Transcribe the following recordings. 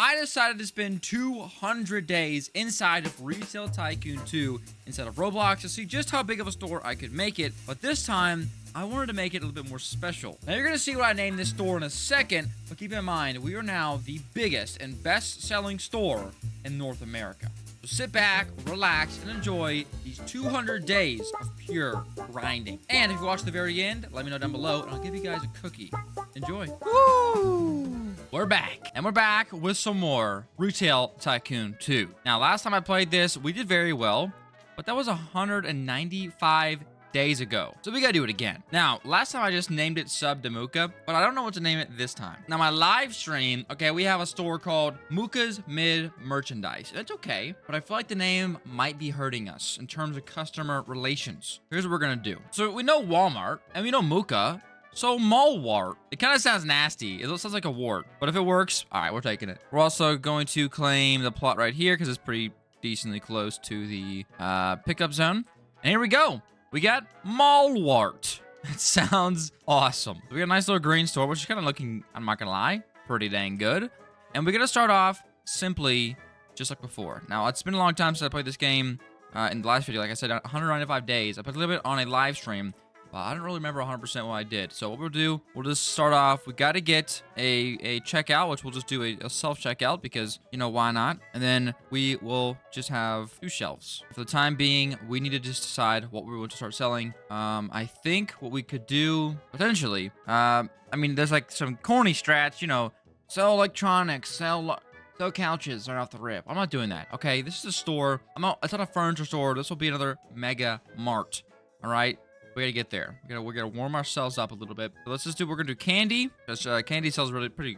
I decided to spend 200 days inside of Retail Tycoon 2 instead of Roblox to see just how big of a store I could make it. But this time, I wanted to make it a little bit more special. Now, you're going to see what I named this store in a second, but keep in mind, we are now the biggest and best-selling store in North America. So sit back, relax, and enjoy these 200 days of pure grinding. And if you watch the very end, let me know down below, and I'll give you guys a cookie. Enjoy. Woo! We're back. And we're back with some more Retail Tycoon 2. Now, last time I played this, we did very well, but that was 195 days ago. So we gotta do it again. Now, last time I just named it Sub to Moocah, but I don't know what to name it this time. Now, my live stream, okay, we have a store called Moocah's Mid Merchandise. That's okay, but I feel like the name might be hurting us in terms of customer relations. Here's what we're gonna do. So we know Walmart, and we know Moocah, so Mallwart. It kind of sounds nasty. It sounds like a wart, but if it works, all right, we're taking it. We're also going to claim the plot right here because it's pretty decently close to the pickup zone. And here we go. We got Mallwart. That sounds awesome. We got a nice little green store, which is kind of looking, I'm not gonna lie, pretty dang good. And we're gonna start off simply just like before. Now, it's been a long time since I played this game. In the last video, like I said, 195 days. I played a little bit on a live stream. I don't really remember 100% what I did. So what we'll do, we'll just start off. We got to get a checkout, which we'll just do a self-checkout because, you know, why not? And then we will just have 2 shelves. For the time being, we need to just decide what we want to start selling. I think what we could do, potentially, I mean, there's like some corny strats, you know, sell electronics, sell couches right off the rip. I'm not doing that, okay? This is a store. It's not a furniture store. This will be another mega mart, all right? We gotta get there. We're gonna warm ourselves up a little bit. So let's just do. We're gonna do candy because candy sells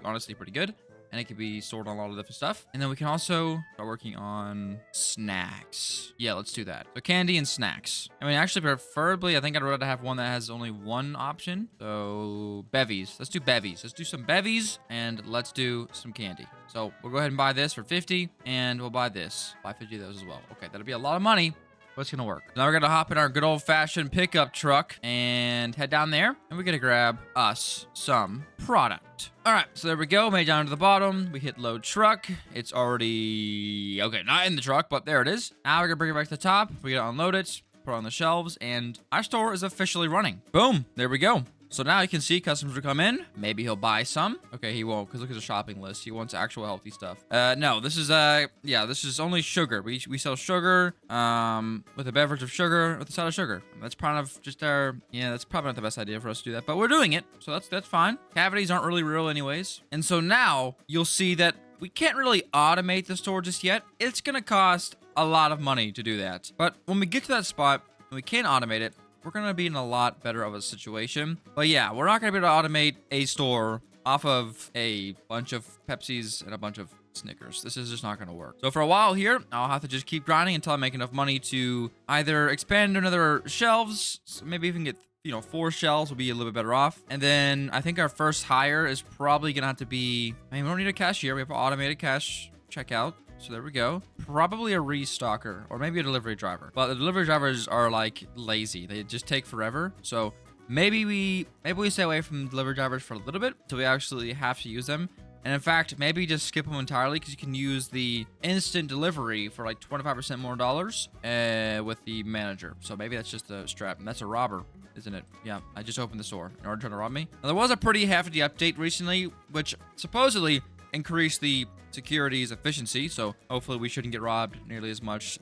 honestly pretty good, and it can be stored on a lot of different stuff. And then we can also start working on snacks. Yeah, let's do that. So candy and snacks. I mean, actually, preferably, I think I'd rather have one that has only one option. So bevies. Let's do bevies. Let's do some bevies and let's do some candy. So we'll go ahead and buy this for 50, and we'll buy this. Buy 50 of those as well. Okay, that'll be a lot of money. What's gonna work? Now we're gonna hop in our good old-fashioned pickup truck and head down there, and we're gonna grab us some product. All right, so there we go. Made down to the bottom. We hit load truck. It's already okay, not in the truck, but there it is. Now we're gonna bring it back to the top. We gotta unload it, put it on the shelves, and our store is officially running. Boom! There we go. So now you can see customers will come in. Maybe he'll buy some. Okay, he won't, because look at the shopping list. He wants actual healthy stuff. No, this is, yeah, this is only sugar. We sell sugar, with a beverage of sugar, with a side of sugar. That's kind of just our, yeah, that's probably not the best idea for us to do that, but we're doing it. So that's fine. Cavities aren't really real anyways. And so now you'll see that we can't really automate the store just yet. It's going to cost a lot of money to do that. But when we get to that spot and we can automate it, we're going to be in a lot better of a situation. But yeah, we're not going to be able to automate a store off of a bunch of Pepsis and a bunch of Snickers. This is just not going to work. So for a while here, I'll have to just keep grinding until I make enough money to either expand another shelves, so maybe even get, you know, 4 shelves will be a little bit better off. And then I think our first hire is probably going to have to be, I mean, we don't need a cashier. We have an automated cash checkout. So there we go. Probably a restocker or maybe a delivery driver. But the delivery drivers are like lazy. They just take forever. So maybe we stay away from delivery drivers for a little bit till we actually have to use them. And in fact, maybe just skip them entirely because you can use the instant delivery for like 25% more dollars with the manager. So maybe that's just a strap. And that's a robber, isn't it? Yeah, I just opened the store in order to try to rob me. Now, there was a pretty hefty update recently, which supposedly increased the security's efficiency, so hopefully we shouldn't get robbed nearly as much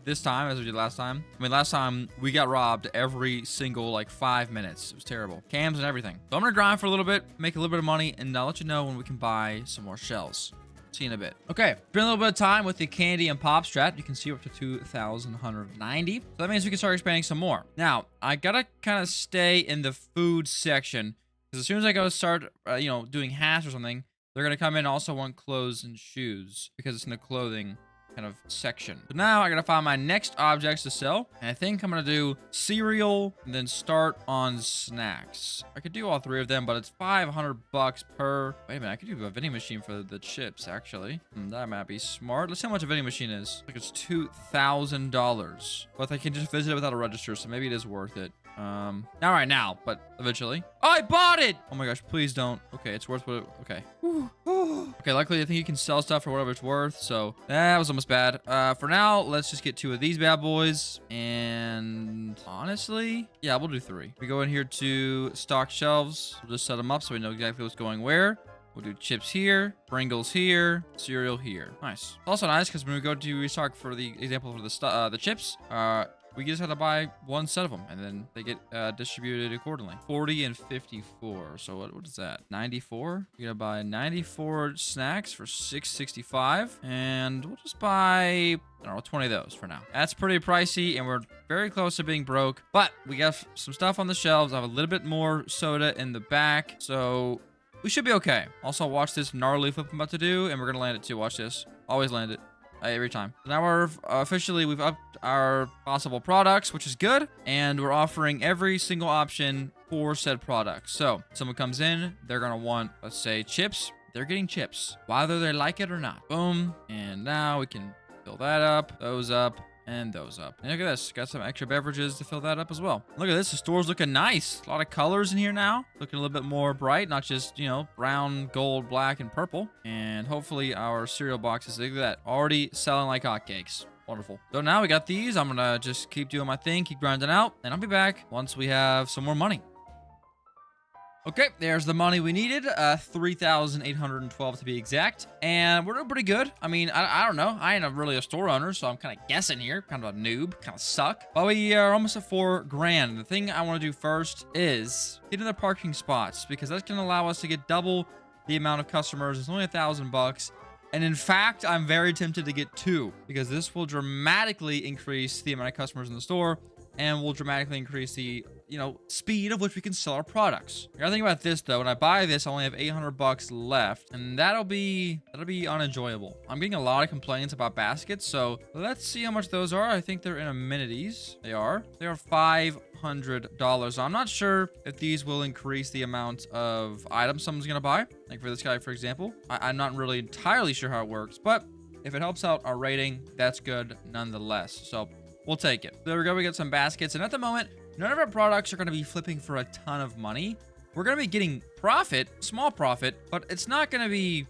this time as we did last time. I mean, last time we got robbed every single like 5 minutes. It was terrible. Cams and everything. So I'm gonna grind for a little bit, make a little bit of money, and I'll let you know when we can buy some more shells. See you in a bit. Okay, been a little bit of time with the candy and pop strat. You can see we're up to 2,190. So that means we can start expanding some more. Now, I gotta kind of stay in the food section because as soon as I go start, you know, doing hats or something, they're going to come in and also want clothes and shoes because it's in the clothing kind of section. But now I got to find my next objects to sell. And I think I'm going to do cereal and then start on snacks. I could do all 3 of them, but it's 500 bucks per. Wait a minute. I could do a vending machine for the chips, actually. That might be smart. Let's see how much a vending machine is. Like it's $2,000. But I can just visit it without a register, so maybe it is worth it. Not right now, but eventually. Oh, I bought it! Oh my gosh, please don't. Okay, it's worth what it, okay. Okay, Okay, luckily, I think you can sell stuff for whatever it's worth, so that was almost bad. For now, let's just get 2 of these bad boys, and honestly, yeah, we'll do 3. We go in here to stock shelves. We'll just set them up so we know exactly what's going where. We'll do chips here, Pringles here, cereal here. Nice. Also nice because when we go to restock, for the example for the chips, we just have to buy 1 set of them, and then they get distributed accordingly. 40 and 54. So what is that? 94? You're gonna buy 94 snacks for $6.65, and we'll just buy, I don't know, 20 of those for now. That's pretty pricey, and we're very close to being broke, but we got some stuff on the shelves. I have a little bit more soda in the back, so we should be okay. Also, watch this gnarly flip I'm about to do, and we're gonna land it too. Watch this. Always land it. Every time. Now we're we've upped our possible products, which is good, and we're offering every single option for said product. So someone comes in, they're gonna want, let's say, chips. They're getting chips, whether they like it or not. Boom. And now we can fill that up, those up, and those up. And look at this. Got some extra beverages to fill that up as well. Look at this. The store's looking nice. A lot of colors in here now. Looking a little bit more bright. Not just, you know, brown, gold, black, and purple. And hopefully our cereal boxes, look at that. Already selling like hotcakes. Wonderful. So now we got these. I'm going to just keep doing my thing. Keep grinding out. And I'll be back once we have some more money. Okay, there's the money we needed, 3,812 to be exact, and we're doing pretty good. I mean, I don't know. I ain't really a store owner, so I'm kind of guessing here, kind of a noob, kind of suck. But we are almost at 4 grand. The thing I want to do first is get in the parking spots, because that's going to allow us to get double the amount of customers. It's only $1,000 And in fact, I'm very tempted to get 2, because this will dramatically increase the amount of customers in the store and will dramatically increase the, speed of which we can sell our products. You gotta think about this though. When I buy this, I only have $800 left, and that'll be unenjoyable. I'm getting a lot of complaints about baskets, so let's see how much those are. I think they're in amenities. They are $500. I'm not sure if these will increase the amount of items someone's gonna buy. Like for this guy, for example, I'm not really entirely sure how it works, but if it helps out our rating, that's good nonetheless. So we'll take it. There we go. We got some baskets, and at the moment, none of our products are going to be flipping for a ton of money. We're going to be getting profit, small profit, but it's not going to be,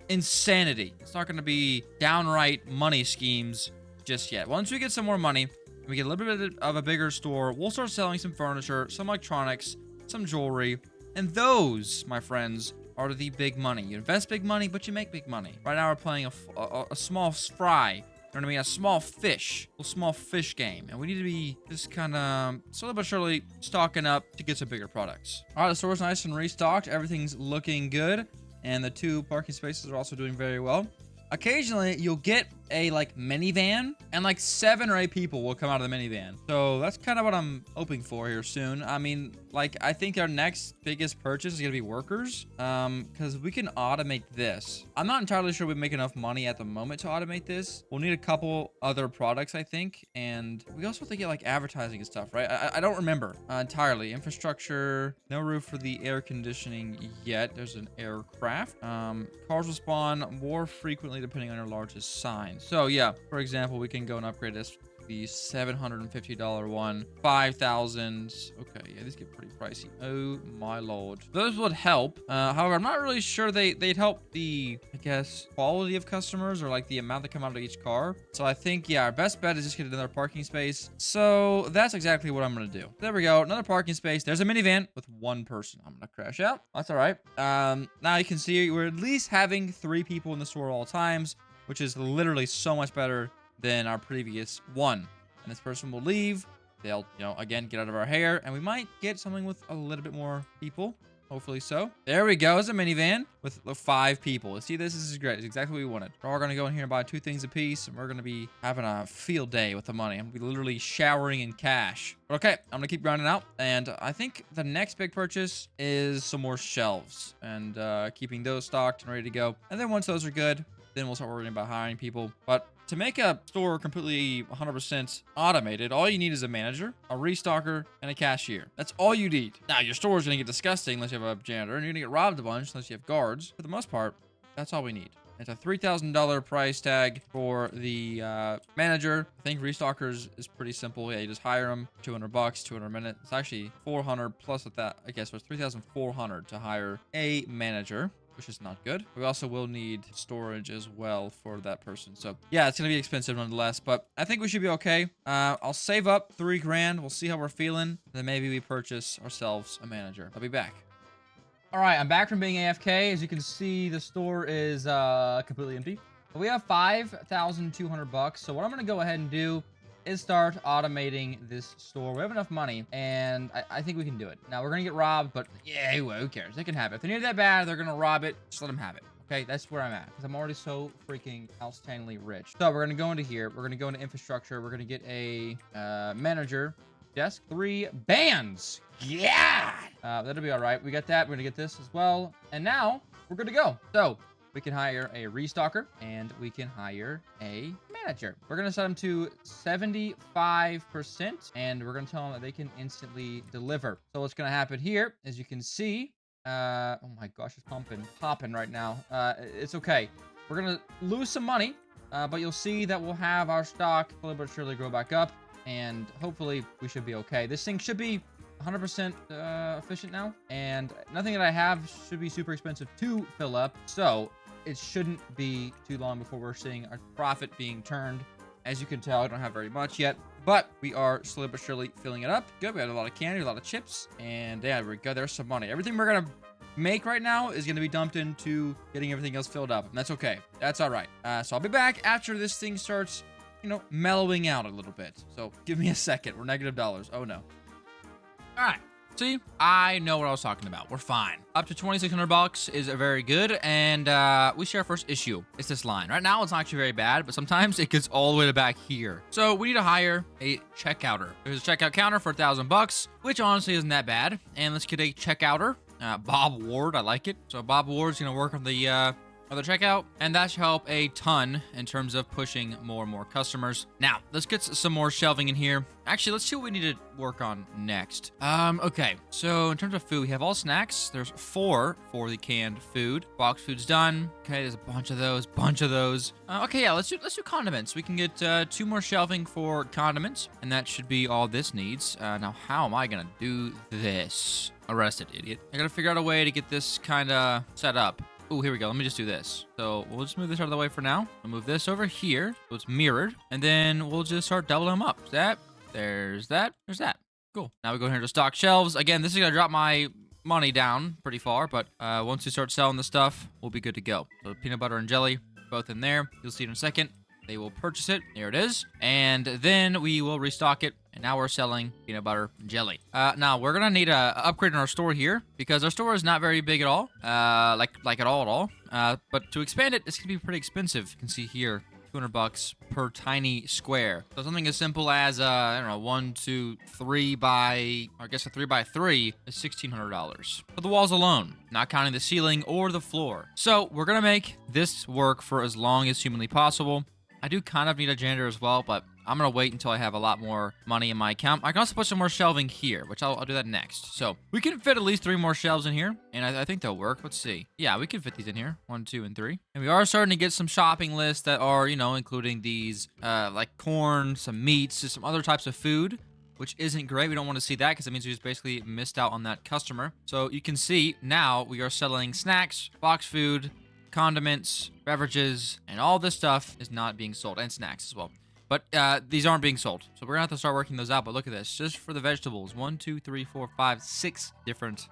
insanity. It's not going to be downright money schemes just yet. Once we get some more money and we get a little bit of a bigger store, we'll start selling some furniture, some electronics, some jewelry, and those, my friends, are the big money. You invest big money, but you make big money. Right now, we're playing a small fry. You know what I mean? A small fish game. And we need to be just kind of slowly but surely stocking up to get some bigger products. All right, the store's nice and restocked. Everything's looking good. And the 2 parking spaces are also doing very well. Occasionally, you'll get a minivan, and 7 or 8 people will come out of the minivan. So that's kind of what I'm hoping for here soon. I mean, I think our next biggest purchase is gonna be workers, because we can automate this. I'm not entirely sure we make enough money at the moment to automate this. We'll need a couple other products, I think, and we also have to get advertising and stuff, right? I don't remember entirely. Infrastructure, no roof for the air conditioning yet. There's an aircraft. Cars will spawn more frequently depending on your largest sign. So yeah, for example, we can go and upgrade this, the $750 one, 5,000. Okay, yeah, these get pretty pricey. Oh my lord. Those would help. However, I'm not really sure they'd help the, I guess, quality of customers or the amount that come out of each car. So I think, yeah, our best bet is just get another parking space. So that's exactly what I'm gonna do. There we go, another parking space. There's a minivan with 1 person. I'm gonna crash out. That's all right. Now you can see we're at least having 3 people in the store at all times, which is literally so much better than our previous one. And this person will leave. They'll, again, get out of our hair, and we might get something with a little bit more people. Hopefully so. There we go. It's a minivan with 5 people. See, this is great. It's exactly what we wanted. We're all going to go in here and buy 2 things a piece, and we're going to be having a field day with the money. I'm going to be literally showering in cash. But okay, I'm going to keep grinding out, and I think the next big purchase is some more shelves, and keeping those stocked and ready to go. And then once those are good, then we'll start worrying about hiring people. But to make a store completely 100% automated, all you need is a manager, a restocker, and a cashier. That's all you need. Now, your store is going to get disgusting unless you have a janitor, and you're going to get robbed a bunch unless you have guards. For the most part, that's all we need. It's a $3,000 price tag for the manager. I think restockers is pretty simple. Yeah, you just hire them, $200, 200 a minute. It's actually 400 plus with that. I guess it was 3,400 to hire a manager. which is not good. We also will need storage as well for that person. So yeah, it's gonna be expensive nonetheless, but I think we should be okay. I'll save up 3 grand. We'll see how we're feeling. Then maybe we purchase ourselves a manager. I'll be back. All right, I'm back from being AFK. As you can see, the store is completely empty. We have 5,200 bucks. So what I'm gonna go ahead and do is start automating this store. We have enough money, and I think we can do it. Now, we're gonna get robbed, but yeah, who cares? They can have it. If they need it that bad, they're gonna rob it. Just let them have it. Okay, that's where I'm at, because I'm already so freaking outstandingly rich. So we're gonna go into here. We're gonna go into infrastructure. We're gonna get a manager desk. 3 bands. Yeah! That'll be all right. We got that. We're gonna get this as well. And now, we're good to go. So, we can hire a restocker, and we can hire a manager. We're going to set them to 75%, and we're going to tell them that they can instantly deliver. So what's going to happen here, as you can see, oh my gosh, it's popping right now. It's okay. We're going to lose some money, but you'll see that we'll have our stock slowly but surely grow back up, and hopefully we should be okay. This thing should be 100% efficient now, and nothing that I have should be super expensive to fill up, so it shouldn't be too long before we're seeing our profit being turned. As you can tell, I don't have very much yet, but we are slowly but surely filling it up. Good, we have a lot of candy, a lot of chips, and yeah, there we go. There's some money. Everything we're gonna make right now is gonna be dumped into getting everything else filled up, and that's okay. That's all right. So I'll be back after this thing starts, you know, mellowing out a little bit. So give me a second. We're negative dollars. Oh no. All right. See, I know what I was talking about. We're fine. Up to 2,600 bucks is very good, and we see our first issue. It's this line. Right now, it's not actually very bad, but sometimes it gets all the way to back here. So we need to hire a checkouter. There's a checkout counter for 1,000 bucks, which honestly isn't that bad. And let's get a checkouter. Bob Ward, I like it. So Bob Ward's gonna work on the checkout, and that should help a ton in terms of pushing more and more customers. Now, let's get some more shelving in here. Actually, let's see what we need to work on next. Okay, so in terms of food, we have all snacks. There's 4 for the canned food. Box food's done. Okay, there's a bunch of those. Okay, yeah, let's do condiments. We can get 2 more shelving for condiments, and that should be all this needs. Now, how am I gonna do this? Arrested, idiot. I gotta figure out a way to get this kind of set up. Oh, here we go. Let me just do this. So we'll just move this out of the way for now. I'll move this over here so it's mirrored, and then we'll just start doubling them up. There's that. Cool. Now we go here to stock shelves. Again, this is gonna drop my money down pretty far, but once we start selling the stuff, we'll be good to go. So peanut butter and jelly, both in there. You'll see in a second. They will purchase it. There it is. And then we will restock it. And now we're selling peanut butter and jelly. Now, we're going to need an upgrade in our store here, because our store is not very big at all. Like at all. But to expand it, it's going to be pretty expensive. You can see here, 200 bucks per tiny square. So something as simple as, I don't know, 1, 2, 3 by, I guess a 3 by 3 is $1,600. For the walls alone, not counting the ceiling or the floor. So we're going to make this work for as long as humanly possible. I do kind of need a janitor as well, but I'm going to wait until I have a lot more money in my account. I can also put some more shelving here, which I'll do that next. So we can fit at least 3 more shelves in here, and I think they'll work. Let's see. Yeah, we can fit these in here. 1, 2, and 3. And we are starting to get some shopping lists that are, you know, including these, like corn, some meats, just some other types of food, which isn't great. We don't want to see that because it means we just basically missed out on that customer. So you can see now we are selling snacks, box food, condiments, beverages, and all this stuff is not being sold, and snacks as well. But these aren't being sold, so we're gonna have to start working those out. But look at this, just for the vegetables, 1, 2, 3, 4, 5, 6 different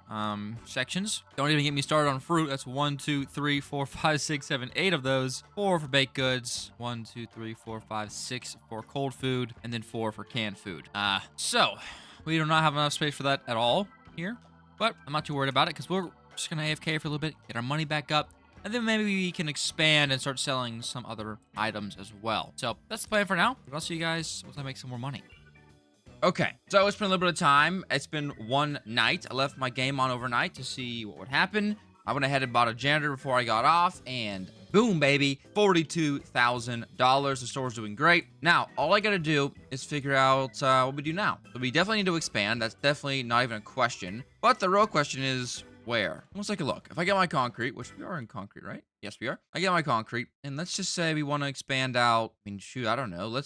sections. Don't even get me started on fruit. That's 1, 2, 3, 4, 5, 6, 7, 8 of those. 4 for baked goods. 1, 2, 3, 4, 5, 6 for cold food, and then 4 for canned food. So we do not have enough space for that at all here, but I'm not too worried about it because we're just gonna AFK for a little bit, get our money back up. And then maybe we can expand and start selling some other items as well. So that's the plan for now. I'll see you guys once I make some more money. Okay, so it's been a little bit of time. It's been one night. I left my game on overnight to see what would happen. I went ahead and bought a janitor before I got off, and boom, baby, $42,000. The store's doing great. Now, all I gotta do is figure out what we do now. So we definitely need to expand. That's definitely not even a question. But the real question is, Where? Let's take a look. If I get my concrete, which we are in concrete, right? Yes, we are. I get my concrete, and let's just say we want to expand out. I mean, shoot, I don't know.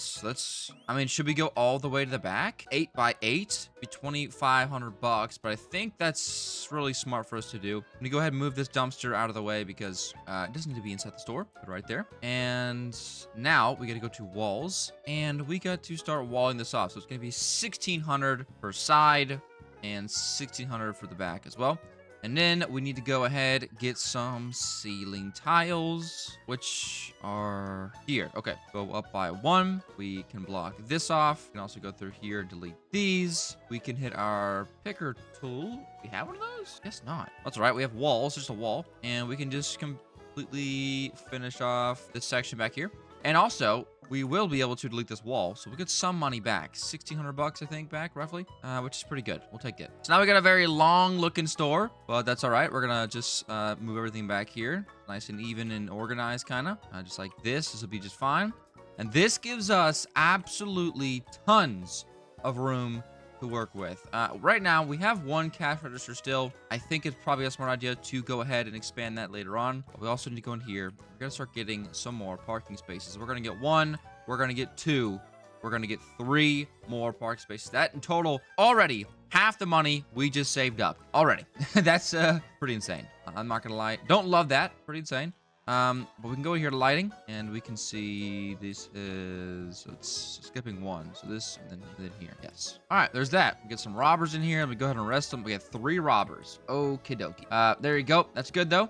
I mean, should we go all the way to the back? 8 by 8, be $2,500, but I think that's really smart for us to do. I'm gonna go ahead and move this dumpster out of the way because it doesn't need to be inside the store. Put it right there. And now we got to go to walls, and we got to start walling this off. So it's gonna be 1,600 per side and 1,600 for the back as well. And then we need to go ahead, get some ceiling tiles, which are here. Okay, go up by 1. We can block this off. We can also go through here and delete these. We can hit our picker tool. Do we have one of those? Guess not. That's all right. We have walls, just a wall. And we can just completely finish off this section back here. And also, we will be able to delete this wall, so we get some money back. 1,600 bucks, I think, back, roughly, which is pretty good. We'll take it. So now we got a very long-looking store, but that's all right. We're going to just move everything back here. Nice and even and organized, kind of. Just like this. This will be just fine. And this gives us absolutely tons of room to work with. Right now, we have 1 cash register still. I think it's probably a smart idea to go ahead and expand that later on. But we also need to go in here. We're going to start getting some more parking spaces. We're going to get 1. We're going to get 2. We're going to get 3 more parking spaces. That in total, already, half the money we just saved up. Already. That's pretty insane. I'm not going to lie. Don't love that. Pretty insane. But we can go here to lighting, and we can see this is, so it's skipping 1. So this, and then here. Yes. All right, there's that. We get some robbers in here. Let me go ahead and arrest them. We have 3 robbers. Okie dokie. There you go. That's good, though.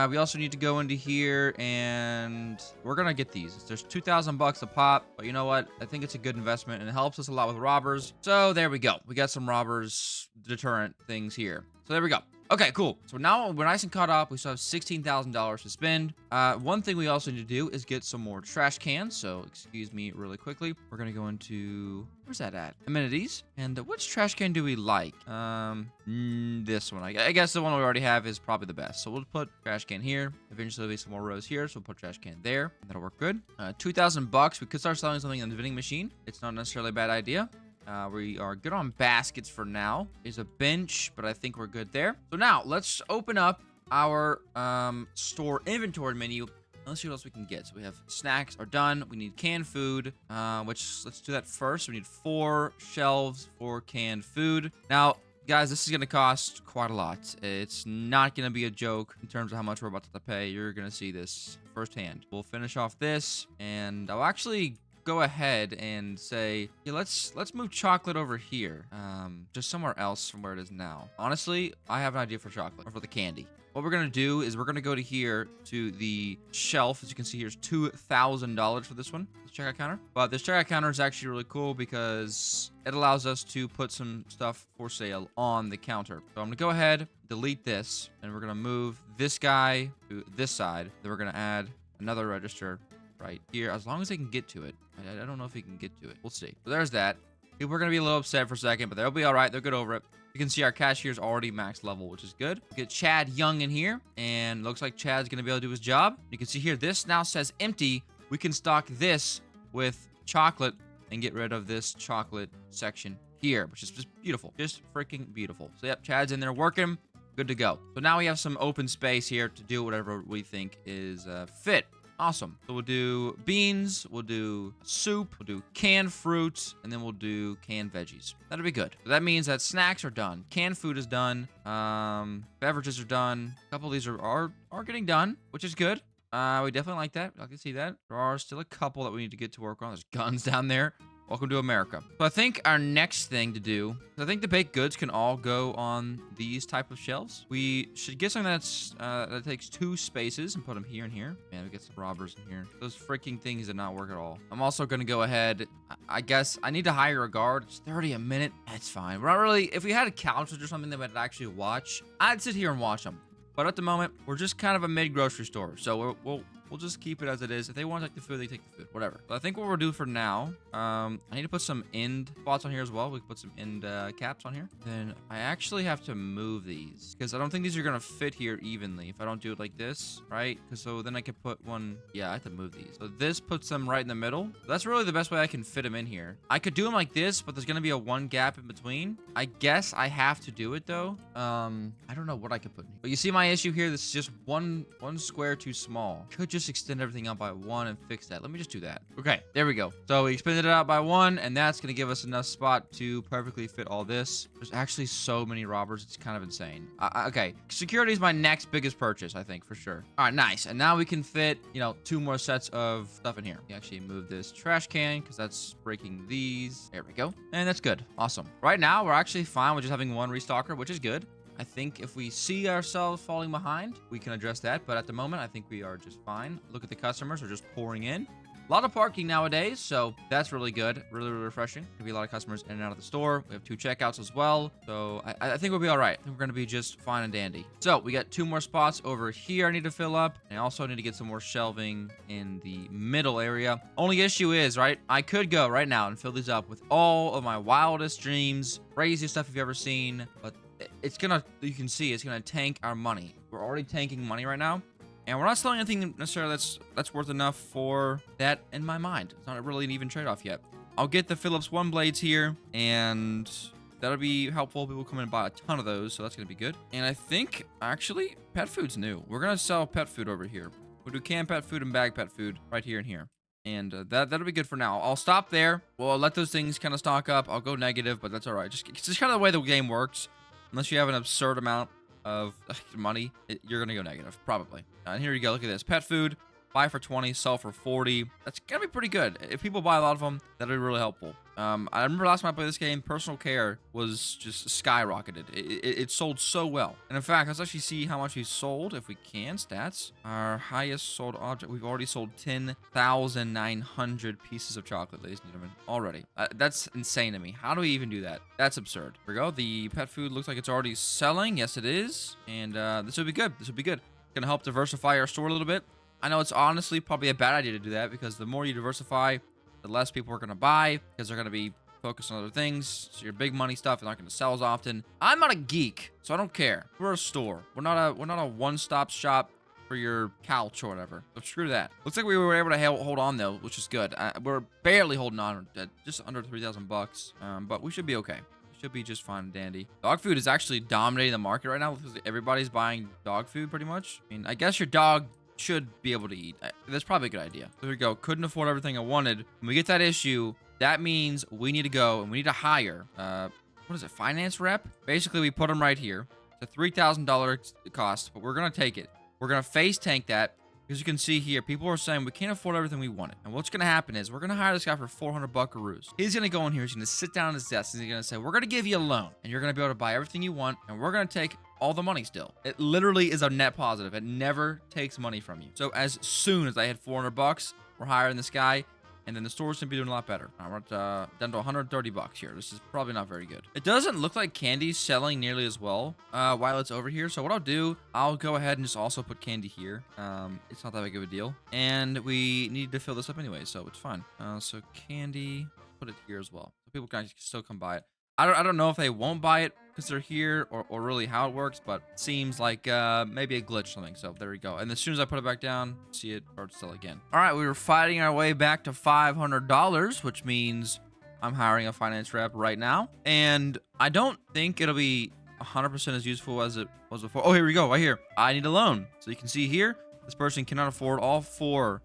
We also need to go into here, and we're going to get these. There's 2,000 bucks a pop, but you know what? I think it's a good investment, and it helps us a lot with robbers. So there we go. We got some robbers deterrent things here. So there we go. Okay, cool. So now we're nice and caught up. We still have $16,000 to spend. One thing we also need to do is get some more trash cans. So excuse me really quickly. We're going to go into, where's that at? Amenities. And which trash can do we like? This one. I guess the one we already have is probably the best. So we'll put trash can here. Eventually there'll be some more rows here. So we'll put trash can there. That'll work good. 2,000 bucks. We could start selling something in the vending machine. It's not necessarily a bad idea. We are good on baskets for now. There's a bench, but I think we're good there. So now let's open up our store inventory menu. Let's see what else we can get. So we have snacks are done. We need canned food, which let's do that first. We need 4 shelves for canned food. Now, guys, this is going to cost quite a lot. It's not going to be a joke in terms of how much we're about to pay. You're going to see this firsthand. We'll finish off this, and I'll actually go ahead and say, yeah, let's move chocolate over here, just somewhere else from where it is now. Honestly, I have an idea for chocolate, or for the candy. What we're gonna do is we're gonna go to here to the shelf. As you can see, here's $2,000 for this one, this checkout counter. But this checkout counter is actually really cool because it allows us to put some stuff for sale on the counter. So I'm gonna go ahead, delete this, and we're gonna move this guy to this side. Then we're gonna add another register right here, as long as they can get to it. I don't know if he can get to it. We'll see. So there's that. People are going to be a little upset for a second, but they'll be all right. They'll get over it. You can see our cashier's already max level, which is good. We get Chad Young in here, and looks like Chad's going to be able to do his job. You can see here, this now says empty. We can stock this with chocolate and get rid of this chocolate section here, which is just beautiful. Just freaking beautiful. So, yep, Chad's in there working. Good to go. So now we have some open space here to do whatever we think is fit. Awesome. So we'll do beans, we'll do soup, we'll do canned fruits, and then we'll do canned veggies. That'll be good. So that means that snacks are done. Canned food is done. Beverages are done. A couple of these are getting done, which is good. We definitely like that. I can see that. There are still a couple that we need to get to work on. There's guns down there. Welcome to America. So I think our next thing to do, I think the baked goods can all go on these type of shelves. We should get something that takes 2 spaces and put them here and here. Man, we get some robbers in here. Those freaking things did not work at all. I'm also going to go ahead. I guess I need to hire a guard. It's 30 a minute. That's fine. We're not really, if we had a couch or something that we'd actually watch, I'd sit here and watch them. But at the moment, we're just kind of a mid-grocery store. So we'll just keep it as it is. If they want to take the food, they take the food. Whatever. So I think what we'll do for now, I need to put some end spots on here as well. We can put some end caps on here. Then I actually have to move these because I don't think these are going to fit here evenly if I don't do it like this, right? Because so then I could put one. Yeah, I have to move these. So this puts them right in the middle. That's really the best way I can fit them in here. I could do them like this, but there's going to be a one gap in between. I guess I have to do it though. I don't know what I could put in here. But you see my issue here? This is just one square too small. Could just extend everything out by one and fix that. Let me just do that. Okay, there we go. So we expanded it out by one, and that's going to give us enough spot to perfectly fit all this. There's actually so many robbers. It's kind of insane. Okay, security is my next biggest purchase, I think, for sure. All right, nice. And now we can fit, you know, 2 more sets of stuff in here. We actually move this trash can because that's breaking these. There we go. And that's good. Awesome. Right now, we're actually fine with just having one restocker, which is good. I think if we see ourselves falling behind, we can address that. But at the moment, I think we are just fine. Look at the customers. They're just pouring in. A lot of parking nowadays, so that's really good. Really, really refreshing. Could be a lot of customers in and out of the store. We have 2 checkouts as well. So I think we'll be all right. I think we're going to be just fine and dandy. So we got 2 more spots over here I need to fill up. And I also need to get some more shelving in the middle area. Only issue is, right, I could go right now and fill these up with all of my wildest dreams, craziest stuff you've ever seen. But it's going to, you can see, it's going to tank our money. We're already tanking money right now. And we're not selling anything necessarily that's worth enough for that in my mind. It's not really an even trade-off yet. I'll get the Phillips 1 blades here, and that'll be helpful. People come in and buy a ton of those, so that's going to be good. And I think, actually, pet food's new. We're going to sell pet food over here. We'll do canned pet food and bag pet food right here and here. And that'll be good for now. I'll stop there. Well, I'll let those things kind of stock up. I'll go negative, but that's all right. It's just kind of the way the game works. Unless you have an absurd amount of money, you're gonna go negative probably. And here you go. Look at this pet food, buy for 20, sell for 40. That's gonna be pretty good. If people buy a lot of them, that'll be really helpful. I remember last time I played this game, personal care was just skyrocketed. It sold so well. And in fact, let's actually see how much we sold if we can. Stats. Our highest sold object. We've already sold 10,900 pieces of chocolate, ladies and gentlemen. Already. That's insane to me. How do we even do that? That's absurd. Here we go. The pet food looks like it's already selling. Yes, it is. And this would be good. This would be good. Gonna help diversify our store a little bit. I know it's honestly probably a bad idea to do that because the more you diversify, the less people are going to buy because they're going to be focused on other things. So your big money stuff is not going to sell as often. I'm not a geek, so I don't care. We're a store. We're not a one-stop shop for your couch or whatever. So screw that. Looks like we were able to hold on though, which is good. We're barely holding on at just under 3,000 bucks. But we should be okay. We should be just fine and dandy. Dog food is actually dominating the market right now because everybody's buying dog food pretty much. I mean, I guess your dog should be able to eat. That's probably a good idea. There we go. Couldn't afford everything I wanted. When we get that issue, that means we need to go and we need to hire, what is it, finance rep? Basically, we put them right here. It's a $3,000 cost, but we're going to take it. We're going to face tank that. As you can see here, people are saying we can't afford everything we wanted. And what's going to happen is we're going to hire this guy for 400 buckaroos. He's going to go in here. He's going to sit down at his desk. And he's going to say, we're going to give you a loan. And you're going to be able to buy everything you want. And we're going to take all the money still. It literally is a net positive. It never takes money from you. So as soon as I hit 400 bucks, we're hiring this guy. And then the store's going to be doing a lot better. All right, we're down to 130 bucks here. This is probably not very good. It doesn't look like candy's selling nearly as well while it's over here. So what I'll do, I'll go ahead and just also put candy here. It's not that big of a deal. And we need to fill this up anyway, so it's fine. So candy, put it here as well. So people can still come buy it. I don't know if they won't buy it because they're here or really how it works, but it seems like maybe a glitch or something. So there we go. And as soon as I put it back down, see it start to sell again. All right, we were fighting our way back to $500, which means I'm hiring a finance rep right now. And I don't think it'll be 100% as useful as it was before. Oh, here we go, right here. I need a loan. So you can see here, this person cannot afford all 4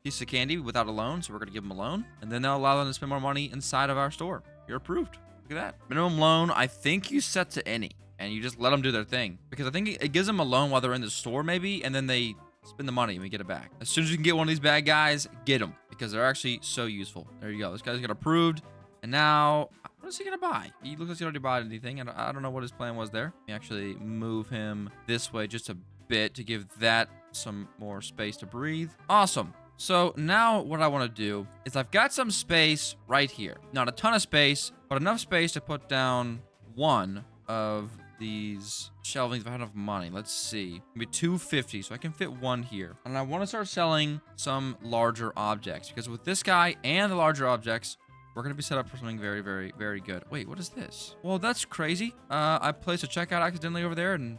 pieces of candy without a loan. So we're going to give them a loan. And then they'll allow them to spend more money inside of our store. You're approved. Look at that. Minimum loan, I think you set to any. And you just let them do their thing. Because I think it gives them a loan while they're in the store maybe. And then they spend the money and we get it back. As soon as you can get one of these bad guys, get them. Because they're actually so useful. There you go. This guy's got approved. And now, what is he going to buy? He looks like he already bought anything. I don't know what his plan was there. Let me actually move him this way just a bit to give that some more space to breathe. Awesome. So now what I want to do is I've got some space right here. Not a ton of space, but enough space to put down one of these shelvings if I have enough money. Let's see. Maybe 250, so I can fit one here. And I want to start selling some larger objects because with this guy and the larger objects, we're going to be set up for something very, very, very good. Wait, what is this? Well, that's crazy. I placed a checkout accidentally over there, and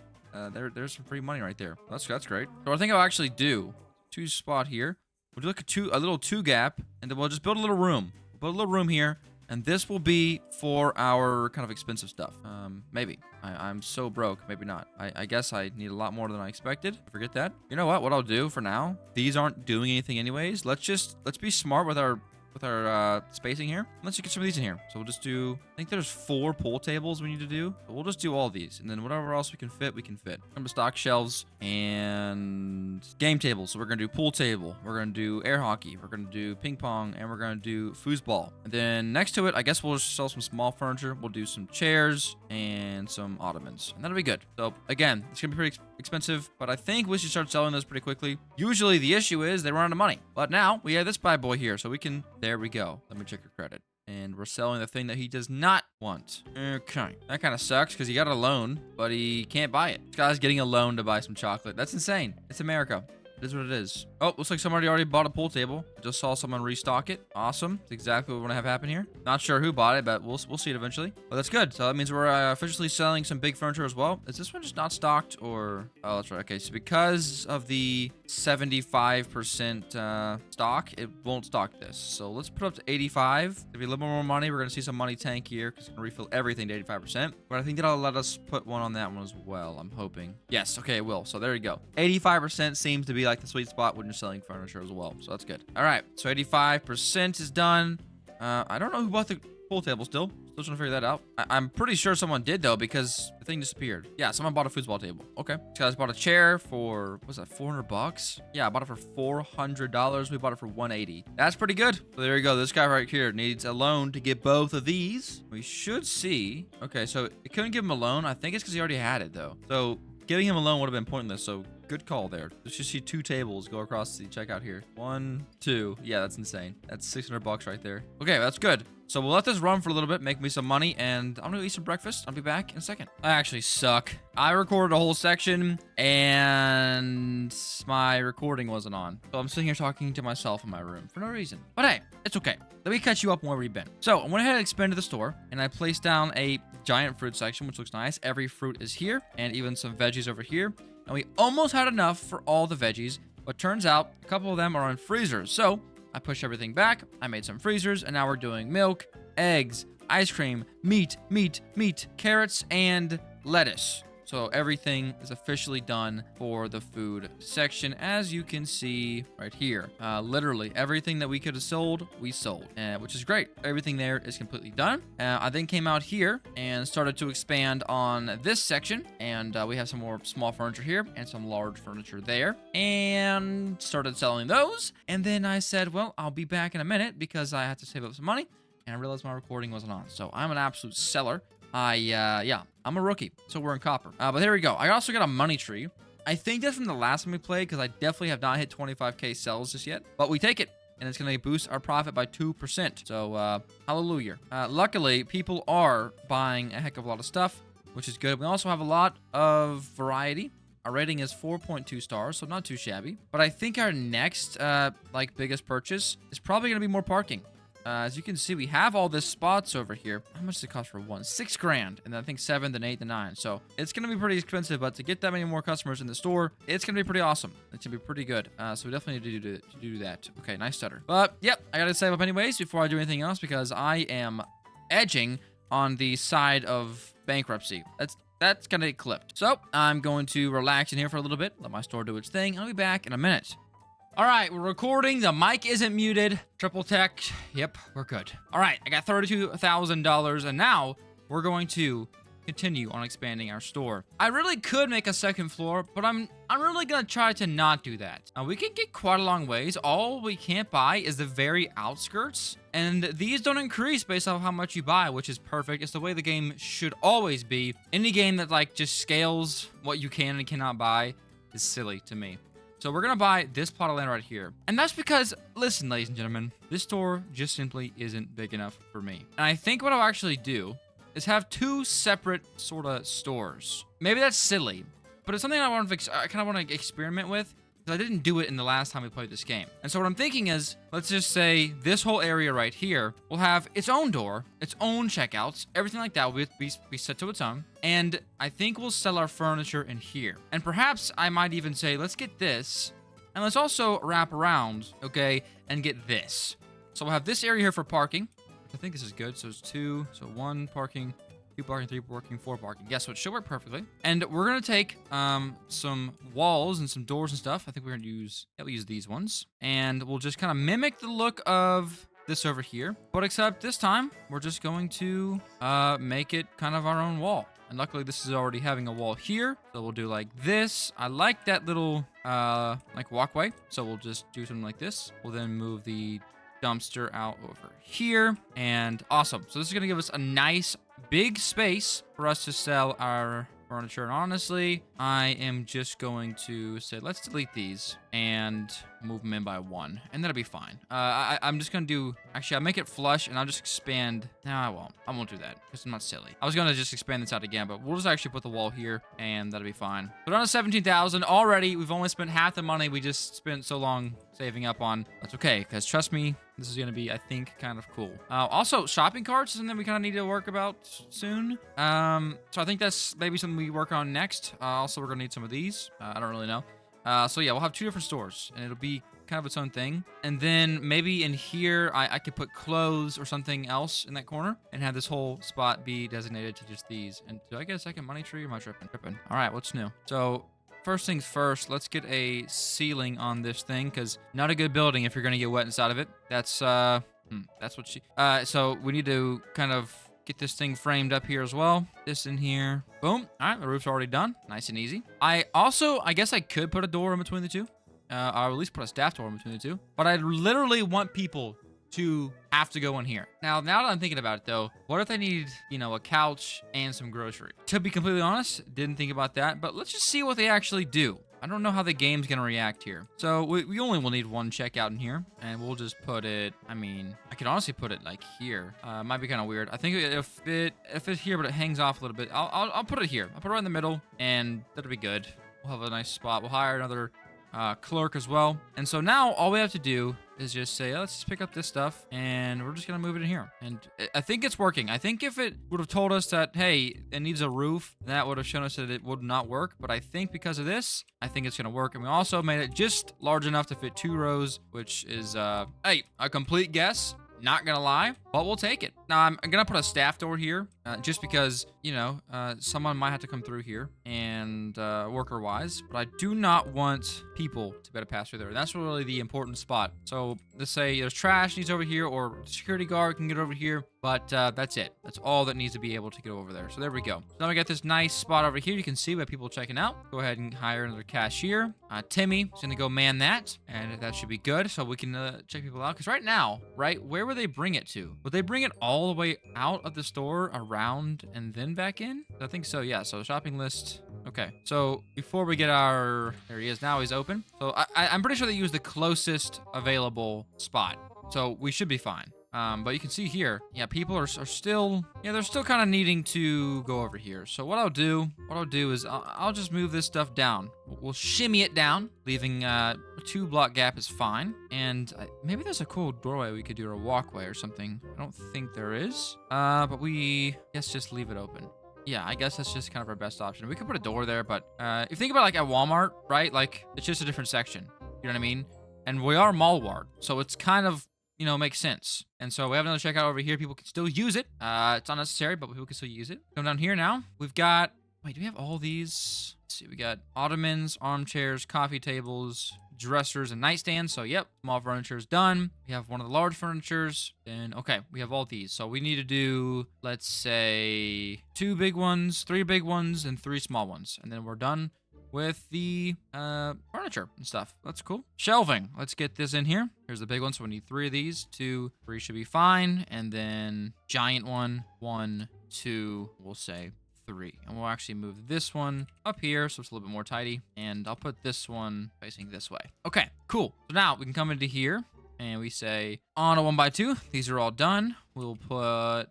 there's some free money right there. That's great. So I think I'll actually do 2 spot here. We'll do like a little 2 gap, and then we'll just build a little room. We'll build a little room here, and this will be for our kind of expensive stuff. Maybe. I'm so broke. Maybe not. I guess I need a lot more than I expected. Forget that. You know what? What I'll do for now, these aren't doing anything anyways. Let's be smart with our spacing here. Let's just get some of these in here. So we'll just do, I think there's 4 pool tables we need to do. But we'll just do all these. And then whatever else we can fit, we can fit. Come to stock shelves and game tables. So we're going to do pool table. We're going to do air hockey. We're going to do ping pong. And we're going to do foosball. And then next to it, I guess we'll just sell some small furniture. We'll do some chairs and some ottomans. And that'll be good. So again, it's going to be pretty expensive, but I think we should start selling those pretty quickly. Usually the issue is they run out of money. But now we have this bad boy here, so we can... There we go. Let me check your credit. And we're selling the thing that he does not want. Okay. That kind of sucks because he got a loan, but he can't buy it. This guy's getting a loan to buy some chocolate. That's insane. It's America. It is what it is. Oh, looks like somebody already bought a pool table. Just saw someone restock it. Awesome. That's exactly what we want to have happen here. Not sure who bought it, but we'll see it eventually. But that's good. So that means we're officially selling some big furniture as well. Is this one just not stocked or... Oh, that's right. Okay, so because of the 75% stock, it won't stock this. So let's put up to 85. If we a little more money, we're going to see some money tank here because it's going to refill everything to 85%. But I think that'll let us put one on that one as well. I'm hoping. Yes. Okay, it will. So there you go. 85% seems to be like the sweet spot when you're selling furniture as well, so that's good. All right, so 85% is done. I don't know who bought the pool table still trying to figure that out. I'm pretty sure someone did though because the thing disappeared. Yeah, someone bought a foosball table. Okay, this guy's bought a chair for, what was that, 400 bucks? Yeah, I bought it for $400. We bought it for 180. That's pretty good. So there you go. This guy right here needs a loan to get both of these. We should see. Okay, so it couldn't give him a loan. I think it's because he already had it though. So giving him a loan would have been pointless. So good call there. Let's just see 2 tables go across the checkout here. 1, 2. Yeah, that's insane. That's 600 bucks right there. Okay, that's good. So we'll let this run for a little bit, make me some money, and I'm gonna eat some breakfast. I'll be back in a second. I actually suck. I recorded a whole section, and my recording wasn't on. So I'm sitting here talking to myself in my room for no reason. But hey, it's okay. Let me catch you up on where we've been. So I went ahead and expanded the store, and I placed down a giant fruit section, which looks nice. Every fruit is here, and even some veggies over here. And we almost had enough for all the veggies, but turns out a couple of them are in freezers. So I pushed everything back, I made some freezers, and now we're doing milk, eggs, ice cream, meat, carrots, and lettuce. So everything is officially done for the food section, as you can see right here. Literally everything that we could have sold, we sold, which is great. Everything there is completely done. I then came out here and started to expand on this section, and we have some more small furniture here and some large furniture there, and started selling those. And then I said, well, I'll be back in a minute because I had to save up some money, and I realized my recording wasn't on. So I'm an absolute seller. Yeah, I'm a rookie, so we're in copper. But there we go. I also got a money tree. I think that's from the last time we played because I definitely have not hit 25k sales just yet. But we take it, and it's going to boost our profit by 2%. So, hallelujah. Luckily, people are buying a heck of a lot of stuff, which is good. We also have a lot of variety. Our rating is 4.2 stars, so not too shabby. But I think our next, biggest purchase is probably going to be more parking. As you can see, we have all this spots over here. How much does it cost for one? $6 grand. And then I think 7, then 8, then 9. So it's going to be pretty expensive, but to get that many more customers in the store, it's going to be pretty awesome. It's going to be pretty good. So we definitely need to do that. Okay, nice stutter. But yep, I got to save up anyways before I do anything else because I am edging on the side of bankruptcy. That's going to get clipped. So I'm going to relax in here for a little bit, let my store do its thing. I'll be back in a minute. All right, we're recording. The mic isn't muted. Triple tech. Yep, we're good. All right, I got $32,000, and now we're going to continue on expanding our store. I really could make a second floor, but I'm really gonna try to not do that. We can get quite a long ways. All we can't buy is the very outskirts, and these don't increase based off how much you buy, which is perfect. It's the way the game should always be. Any game that just scales what you can and cannot buy is silly to me. So we're going to buy this plot of land right here. And that's because, listen, ladies and gentlemen, this store just simply isn't big enough for me. And I think what I'll actually do is have two separate sort of stores. Maybe that's silly, but it's something I kind of want to experiment with. I didn't do it in the last time we played this game. And so what I'm thinking is, let's just say this whole area right here will have its own door, its own checkouts, everything like that will be set to its own. And I think we'll sell our furniture in here. And perhaps I might even say, let's get this, and let's also wrap around, okay, and get this. So we'll have this area here for parking. I think this is good. So it's 2, so 1 parking, 2 parking, 3 parking, 4 parking. Yeah, so it should work perfectly. And we're gonna take some walls and some doors and stuff. I think we're gonna use, we'll use these ones. And we'll just kind of mimic the look of this over here. But except this time, we're just going to make it kind of our own wall. And luckily this is already having a wall here. So we'll do like this. I like that little like walkway. So we'll just do something like this. We'll then move the dumpster out over here. And awesome. So this is gonna give us a nice big space for us to sell our furniture. And honestly, I am just going to say, let's delete these and move them in by 1, and that'll be fine. I'm just gonna do, actually, I'll make it flush, and I'll just expand. No, I won't. I won't do that, because I'm not silly. I was gonna just expand this out again, but we'll just actually put the wall here, and that'll be fine. We're down to 17,000 already. We've only spent half the money we just spent so long saving up on. That's okay, because trust me, this is gonna be, I think, kind of cool. Also, shopping carts is something we kind of need to work about soon. So I think that's maybe something we work on next. Also, we're gonna need some of these. I don't really know. So yeah, we'll have 2 different stores, and it'll be kind of its own thing. And then maybe in here, I could put clothes or something else in that corner, and have this whole spot be designated to just these. And do I get a second money tree, or am I tripping? All right, what's new? So first things first, let's get a ceiling on this thing, because not a good building if you're gonna get wet inside of it. That's what she. So we need to kind of get this thing framed up here as well. This in here. Boom. All right, the roof's already done. Nice and easy. I guess I could put a door in between the two. Or at least put a staff door in between the two. But I literally want people to have to go in here. Now that I'm thinking about it, though, what if they need, a couch and some grocery? To be completely honest, didn't think about that. But let's just see what they actually do. I don't know how the game's gonna react here. So we only will need 1 checkout in here, and we'll just put it, I could honestly put it like here. Might be kind of weird. I think if it's here, but it hangs off a little bit, I'll put it here. I'll put it right in the middle, and that'll be good. We'll have a nice spot. We'll hire another clerk as well. And so now all we have to do is just say, let's just pick up this stuff, and we're just gonna move it in here. And I think it's working. I think if it would have told us that, hey, it needs a roof, that would have shown us that it would not work. But I think because of this, I think it's gonna work. And we also made it just large enough to fit 2 rows, which is a complete guess. Not gonna lie, but we'll take it. Now, I'm gonna put a staff door here, just because, someone might have to come through here, and worker-wise, but I do not want people to be able to pass through there. That's really the important spot. So let's say there's trash needs over here, or security guard can get over here, but that's it. That's all that needs to be able to get over there. So there we go. So now we got this nice spot over here. You can see we have people checking out. Go ahead and hire another cashier. Timmy is gonna go man that, and that should be good. So we can check people out. Because right now, where would they bring it to? Would they bring it all the way out of the store, around, and then back in? I think so, yeah. So shopping list. Okay, so before we get there he is. Now he's open. So I'm pretty sure they use the closest available spot. So we should be fine. But you can see here, yeah, people are still, they're still kind of needing to go over here. So what I'll do is I'll just move this stuff down. We'll shimmy it down, leaving a 2 block gap is fine. And maybe there's a cool doorway we could do, or a walkway or something. I don't think there is. But let's just leave it open. Yeah, I guess that's just kind of our best option. We could put a door there, but if you think about like at Walmart, right? Like it's just a different section. You know what I mean? And we are Mallward, so it's kind of, makes sense. And so we have another checkout over here. People can still use it. It's unnecessary, but people can still use it. Come down here now. We've got, wait, do we have all these? Let's see, we got ottomans, armchairs, coffee tables, dressers, and nightstands. So, yep, small furniture is done. We have one of the large furnitures. Then, okay, we have all these. So we need to do, let's say, 2 big ones, 3 big ones, and 3 small ones. And then we're done with the furniture and stuff. That's cool. Shelving. Let's get this in here. Here's the big one. So we need 3 of these. 2, 3 should be fine. And then giant one, 1, 2, we'll say 3. And we'll actually move this one up here so it's a little bit more tidy. And I'll put this one facing this way. Okay, cool. So now we can come into here and we say on a 1x2. These are all done. We'll put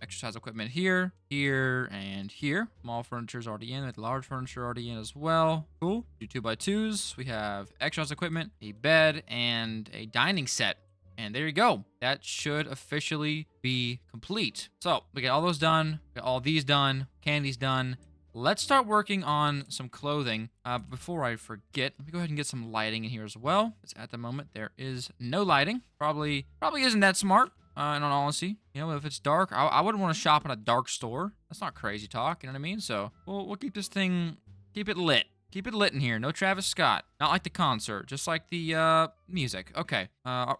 exercise equipment here, here, and here. Small furniture's already in. The large furniture already in as well. Cool. Do 2x2s. We have exercise equipment, a bed, and a dining set. And there you go. That should officially be complete. So we got all those done. We got all these done. Candy's done. Let's start working on some clothing. Before I forget, let me go ahead and get some lighting in here as well. Because at the moment, there is no lighting. Probably isn't that smart, in all honesty. You know, if it's dark, I wouldn't want to shop in a dark store. That's not crazy talk, you know what I mean? So we'll keep this thing, keep it lit. Keep it lit in here. No Travis Scott. Not like the concert. Just like the music. Okay.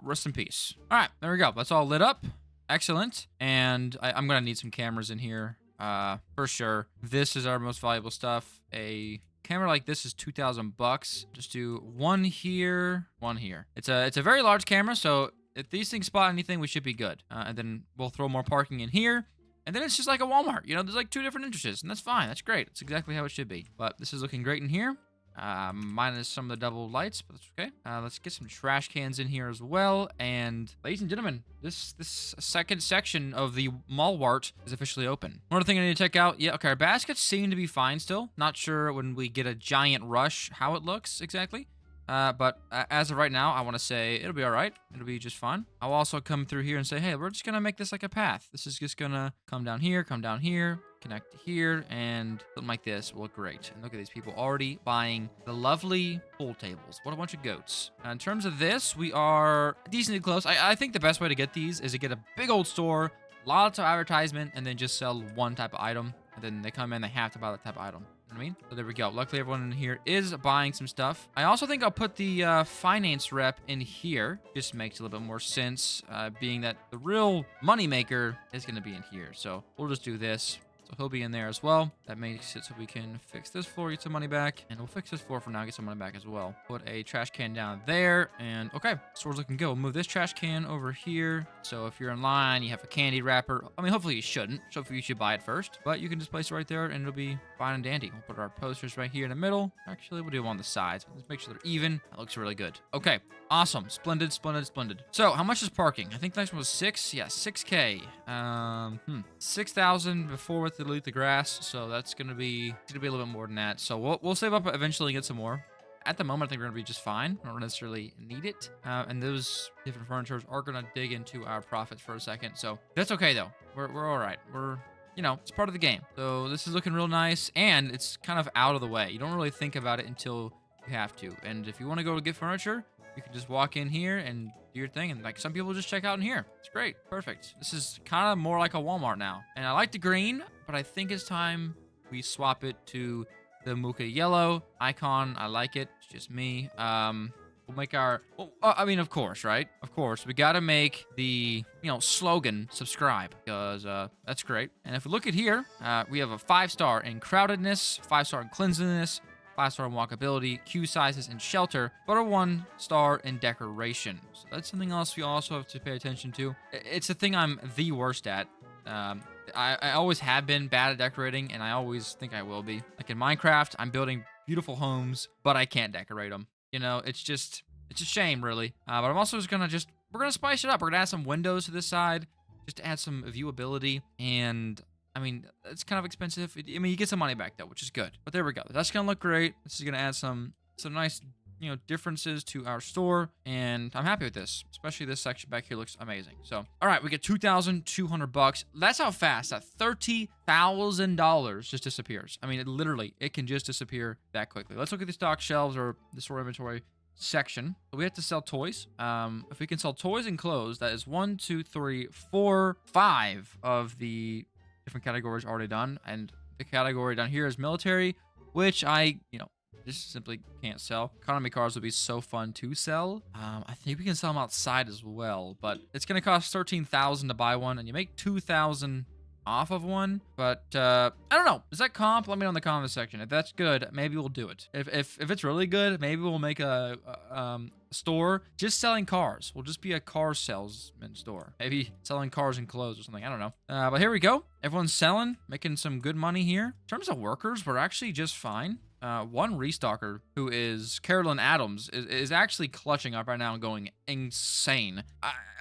Rest in peace. All right. There we go. That's all lit up. Excellent. And I'm going to need some cameras in here. For sure. This is our most valuable stuff. A camera like this is $2,000. Just do one here, one here. It's a very large camera, so if these things spot anything, we should be good. And then we'll throw more parking in here. And then it's just like a Walmart, you know, there's like 2 different entrances, and that's fine. That's great. That's exactly how it should be. But this is looking great in here. Minus some of the double lights, but that's okay. Let's get some trash cans in here as well. And ladies and gentlemen, this second section of the Malwart is officially open. One other thing I need to check out. Yeah, okay, our baskets seem to be fine still. Not sure when we get a giant rush how it looks exactly. But as of right now, I want to say it'll be all right. It'll be just fine. I'll also come through here and say, hey, we're just going to make this like a path. This is just going to come down here, connect to here, and something like this will look great. And look at these people already buying the lovely pool tables. What a bunch of goats. In terms of this, we are decently close. I think the best way to get these is to get a big old store, lots of advertisement, and then just sell one type of item. And then they come in, they have to buy that type of item. You know what I mean? So there we go. Luckily, everyone in here is buying some stuff. I also think I'll put the finance rep in here. Just makes a little bit more sense, being that the real moneymaker is going to be in here. So we'll just do this. So he'll be in there as well. That makes it so we can fix this floor, get some money back. And we'll fix this floor for now, get some money back as well. Put a trash can down there. And okay, store's looking good. We'll move this trash can over here. So if you're in line, you have a candy wrapper. I mean, hopefully you shouldn't. Hopefully you should buy it first. But you can just place it right there and it'll be fine and dandy. We'll put our posters right here in the middle. Actually, we'll do them on the sides. Let's make sure they're even. That looks really good. Okay, awesome. Splendid, splendid, splendid. So how much is parking? I think the next one was 6. Yeah, 6K. 6,000 before with delete the grass, so that's gonna be a little bit more than that. So we'll save up eventually and get some more. At the moment, I think we're gonna be just fine. We don't necessarily need it. And those different furnitures are gonna dig into our profits for a second. So that's okay though. We're all right. You know, it's part of the game. So this is looking real nice, and it's kind of out of the way. You don't really think about it until you have to. And if you want to go to get furniture, you can just walk in here and do your thing. And like some people just check out in here. It's great. Perfect. This is kind of more like a Walmart now. And I like the green, but I think it's time we swap it to the Moocah yellow icon. I like it. It's just me. We'll make our, well, I mean, of course, right? Of course, we got to make the, slogan subscribe, because that's great. And if we look at here, we have a 5-star in crowdedness, 5-star in cleanliness, 5-star in walkability, queue sizes, and shelter, but a 1-star in decoration. So that's something else we also have to pay attention to. It's a thing I'm the worst at. I always have been bad at decorating, and I always think I will be. Like in Minecraft, I'm building beautiful homes, but I can't decorate them. It's a shame, really. But I'm also just gonna we're gonna spice it up. We're gonna add some windows to this side, just to add some viewability. And I mean, it's kind of expensive. You get some money back though, which is good. But there we go. That's gonna look great. This is gonna add some nice, differences to our store, and I'm happy with this. Especially this section back here looks amazing. So, all right, we get $2,200. That's how fast that $30,000 just disappears. I mean, it can just disappear that quickly. Let's look at the stock shelves or the store inventory section. So we have to sell toys. If we can sell toys and clothes, that is 1, 2, 3, 4, 5 of the different categories already done. And the category down here is military, which I just simply can't sell. Economy cars would be so fun to sell. I think we can sell them outside as well, but it's gonna cost $13,000 to buy one, and you make $2,000 off of one. But I don't know. Is that comp? Let me know in the comment section. If that's good, maybe we'll do it. If it's really good, maybe we'll make a store just selling cars. We'll just be a car salesman store. Maybe selling cars and clothes or something. I don't know. But here we go. Everyone's selling, making some good money here. In terms of workers, we're actually just fine. one restocker who is Carolyn Adams is actually clutching up right now and going insane.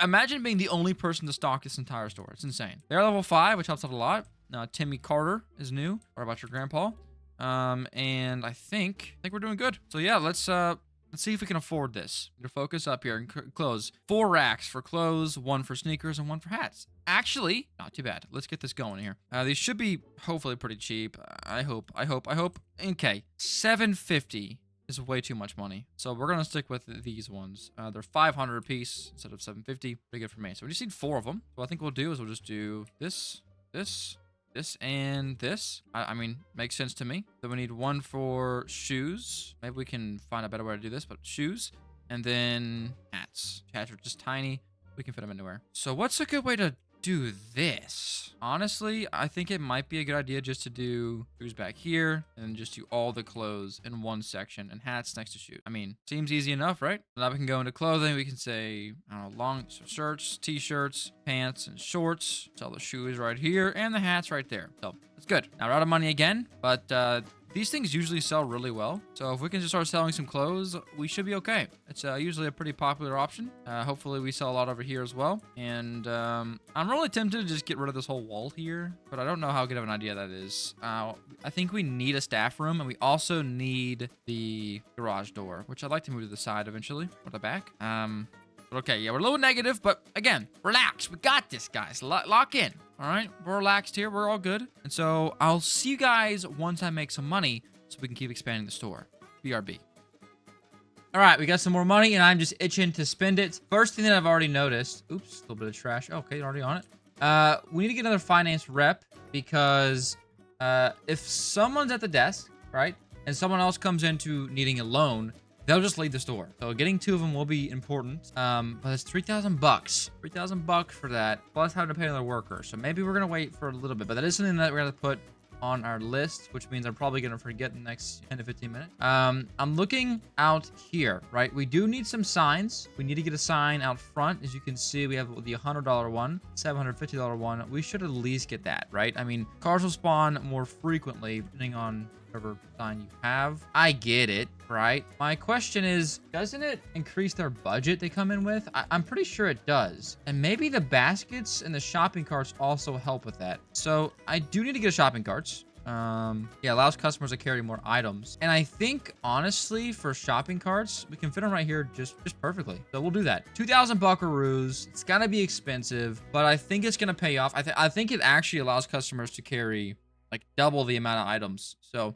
Imagine being the only person to stock this entire store. It's insane. They're level 5, which helps out a lot. Timmy Carter is new. What about your grandpa? And I think we're doing good. So yeah, let's see if we can afford this. We're gonna focus up here and clothes. 4 racks for clothes, 1 for sneakers, and 1 for hats. Actually, not too bad. Let's get this going here. These should be hopefully pretty cheap. I hope. Okay, $750 is way too much money. So we're gonna stick with these ones. They're 500 a piece instead of 750. Pretty good for me. So we just need 4 of them. So what I think we'll do is we'll just do this, and this. I mean, makes sense to me. So we need 1 for shoes. Maybe we can find a better way to do this, but shoes. And then hats. Hats are just tiny. We can fit them anywhere. So what's a good way to do this? Honestly, I think it might be a good idea just to do shoes back here and just do all the clothes in one section and hats next to shoes. I mean, seems easy enough, right? Now we can go into clothing. We can say, I don't know, long shirts, t-shirts, pants, and shorts. Sell the shoes right here and the hats right there. So that's good. Now we're out of money again, but these things usually sell really well. So if we can just start selling some clothes, we should be okay. It's usually a pretty popular option. Hopefully we sell a lot over here as well. And I'm really tempted to just get rid of this whole wall here, but I don't know how good of an idea that is. I think we need a staff room, and we also need the garage door, which I'd like to move to the side eventually, or the back. But okay, yeah, we're a little negative, but again, relax. We got this, guys. Lock in. All right, we're relaxed here. We're all good. And so I'll see you guys once I make some money so we can keep expanding the store. BRB. All right, we got some more money, and I'm just itching to spend it. First thing that I've already noticed. Oops, a little bit of trash. Okay, already on it. We need to get another finance rep because if someone's at the desk, right, and someone else comes into needing a loan, they'll just leave the store. So getting 2 of them will be important. But it's $3,000. $3,000 for that, plus having to pay another worker. So maybe we're gonna wait for a little bit. But that is something that we're gonna put on our list, which means I'm probably gonna forget in the next 10 to 15 minutes. I'm looking out here, right? We do need some signs. We need to get a sign out front. As you can see, we have the $100 one, $750 one. We should at least get that, right? I mean, cars will spawn more frequently depending on whatever sign you have. I get it, right? My question is, doesn't it increase their budget they come in with? I'm pretty sure it does. And maybe the baskets and the shopping carts also help with that. So I do need to get a shopping carts. Yeah, allows customers to carry more items. And I think, honestly, for shopping carts, we can fit them right here just perfectly. So we'll do that. 2,000 buckaroos. It's gonna be expensive, but I think it's gonna pay off. I think it actually allows customers to carry like double the amount of items. So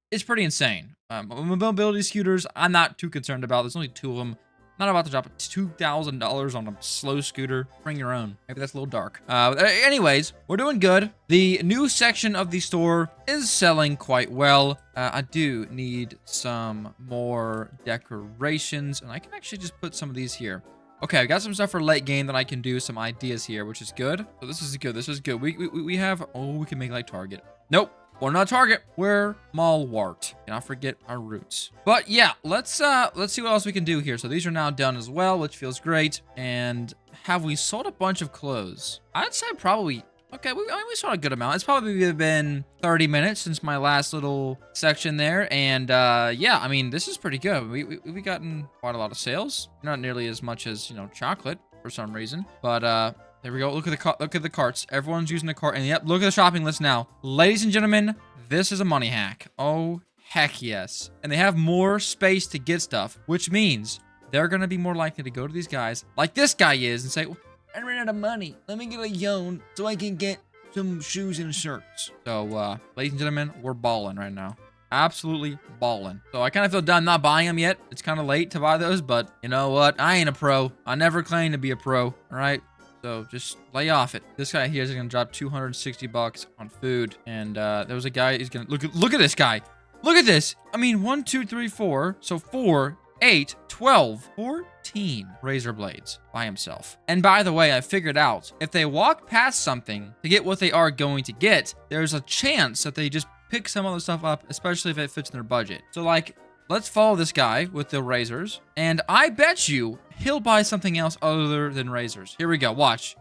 it's pretty insane. Mobility scooters, I'm not too concerned about. There's only 2 of them. Not about to drop $2,000 on a slow scooter. Bring your own. Maybe that's a little dark. Anyways, we're doing good. The new section of the store is selling quite well. I do need some more decorations, and I can actually just put some of these here. Okay, I got some stuff for late game that I can do, some ideas here, which is good. So this is good. This is good. We have, oh, we can make like Target. Nope. We're not Target. We're Malwart. Cannot forget our roots. But yeah, let's see what else we can do here. So these are now done as well, which feels great. And have we sold a bunch of clothes? I'd say probably. Okay, we sold a good amount. It's probably been 30 minutes since my last little section there. And yeah, I mean, this is pretty good. We've gotten quite a lot of sales. Not nearly as much as, you know, chocolate for some reason. But there we go. Look at the carts. Everyone's using the cart. And yep, look at the shopping list now. Ladies and gentlemen, this is a money hack. Oh, heck yes. And they have more space to get stuff, which means they're going to be more likely to go to these guys like this guy is and say, I ran out of money. Let me get a loan so I can get some shoes and shirts. So, ladies and gentlemen, we're balling right now. Absolutely balling. So I kind of feel dumb not buying them yet. It's kind of late to buy those, but you know what? I ain't a pro. I never claimed to be a pro. All right. So just lay off it. This guy here is going to drop $260 on food. And there was a guy. He's going to look at this guy. Look at this. I mean, 1, 2, 3, 4. So 4, 8, 12, 14 razor blades by himself. And by the way, I figured out if they walk past something to get what they are going to get, there's a chance that they just pick some other stuff up, especially if it fits in their budget. So like, let's follow this guy with the razors, and I bet you he'll buy something else other than razors. Here we go. Watch.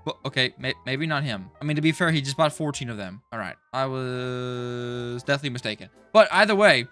Well, okay, maybe not him. I mean, to be fair, he just bought 14 of them. All right, I was definitely mistaken. But either way,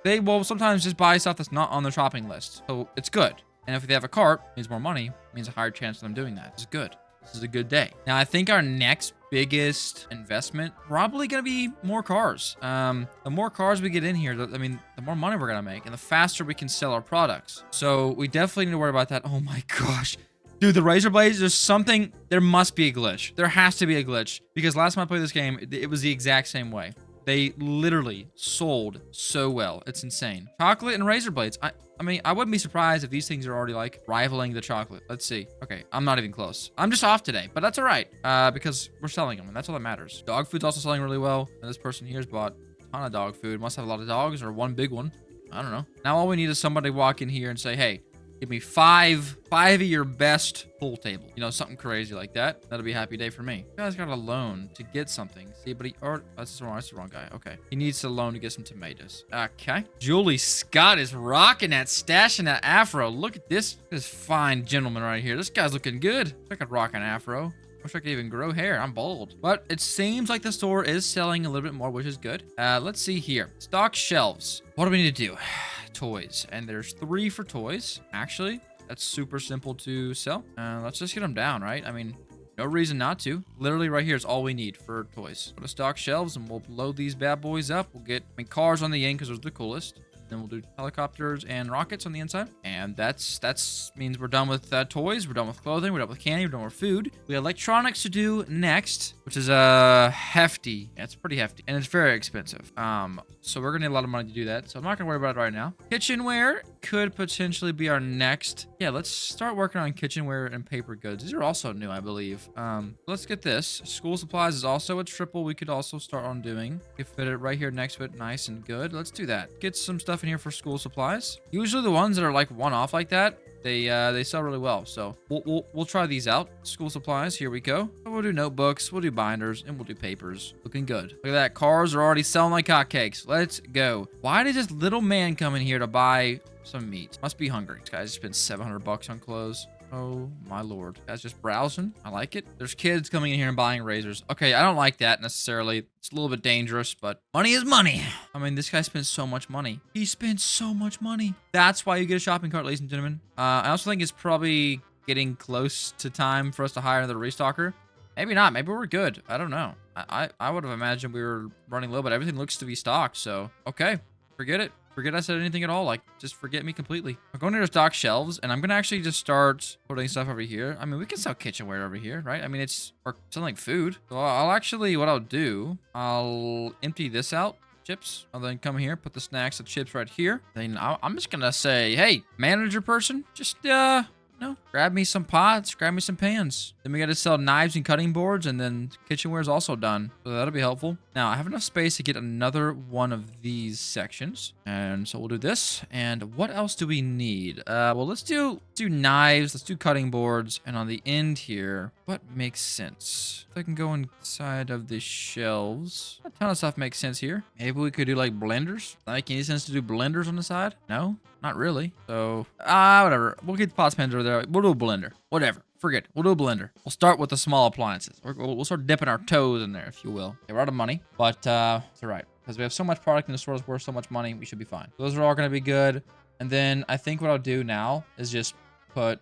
they will sometimes just buy stuff that's not on their shopping list. So it's good. And if they have a cart, it means more money, means a higher chance of them doing that. It's good. This is a good day. Now, I think our next biggest investment probably going to be more cars. The more cars we get in here, the more money we're going to make and the faster we can sell our products. So we definitely need to worry about that. Oh my gosh. Dude, the razor blades, there must be a glitch. There has to be a glitch because last time I played this game, it was the exact same way. They literally sold so well. It's insane. Chocolate and razor blades. I mean, I wouldn't be surprised if these things are already like rivaling the chocolate. Let's see. Okay, I'm not even close. I'm just off today, but that's all right because we're selling them and that's all that matters. Dog food's also selling really well. And this person here's bought a ton of dog food. Must have a lot of dogs or one big one. I don't know. Now all we need is somebody to walk in here and say, hey, give me five of your best pool table. You know, something crazy like that. That'll be a happy day for me. You guys got a loan to get something. See, but that's the wrong guy. Okay. He needs a loan to get some tomatoes. Okay. Julie Scott is rocking that, stashing that afro. Look at this fine gentleman right here. This guy's looking good. I could rock an afro. Wish I could even grow hair. I'm bald. But it seems like the store is selling a little bit more, which is good. Let's see here. Stock shelves. What do we need to do? Toys. And there's 3 for toys. Actually, that's super simple to sell. Let's just get them down, right? I mean, no reason not to. Literally right here is all we need for toys. Go to stock shelves and we'll load these bad boys up. We'll get, cars on the end because those are the coolest. Then we'll do helicopters and rockets on the inside. And that's means we're done with toys. We're done with clothing. We're done with candy. We're done with food. We have electronics to do next, which is hefty. Yeah, it's pretty hefty. And it's very expensive. So we're going to need a lot of money to do that. So I'm not going to worry about it right now. Kitchenware could potentially be our next. Yeah, let's start working on kitchenware and paper goods. These are also new, I believe. Let's get this. School supplies is also a triple we could also start on doing. We could fit it right here next to it. Nice and good. Let's do that. Get some stuff in here for school supplies. Usually the ones that are like one-off like that, they sell really well. So we'll try these out. School supplies, here we go. We'll do notebooks, we'll do binders, and we'll do papers. Looking good. Look at that. Cars are already selling like hotcakes. Let's go. Why did this little man come in here to buy some meat? Must be hungry. This guy just spent $700 on clothes. Oh my lord. Guys just browsing. I like it. There's kids coming in here and buying razors. Okay, I don't like that necessarily. It's a little bit dangerous, but money is money. I mean, this guy spends so much money. He spends so much money. That's why you get a shopping cart, ladies and gentlemen. I also think it's probably getting close to time for us to hire another restocker. Maybe not. Maybe we're good. I don't know. I would have imagined we were running low, but everything looks to be stocked. So, okay. Forget it. Forget I said anything at all. Like, just forget me completely. I'm going to stock shelves, and I'm going to actually just start putting stuff over here. I mean, we can sell kitchenware over here, right? I mean, we're selling food. So what I'll do, I'll empty this out. Chips. I'll then come here, put the snacks and chips right here. Then I'm just going to say, hey, manager person, just, grab me some pots, grab me some pans. Then we got to sell knives and cutting boards, and then kitchenware is also done. So that'll be helpful. Now, I have enough space to get another one of these sections. And so we'll do this. And what else do we need? Well, let's do knives. Let's do cutting boards. And on the end here, what makes sense? If I can go inside of the shelves. A ton of stuff makes sense here. Maybe we could do like blenders. Like any sense to do blenders on the side? No, not really. So, whatever. We'll get the pots, pans over there. We'll do a blender. Whatever. Forget it. We'll do a blender. We'll start with the small appliances. We'll start dipping our toes in there, if you will. Okay, we're out of money, but it's all right. Because we have so much product in the store that's worth so much money, we should be fine. Those are all going to be good. And then I think what I'll do now is just put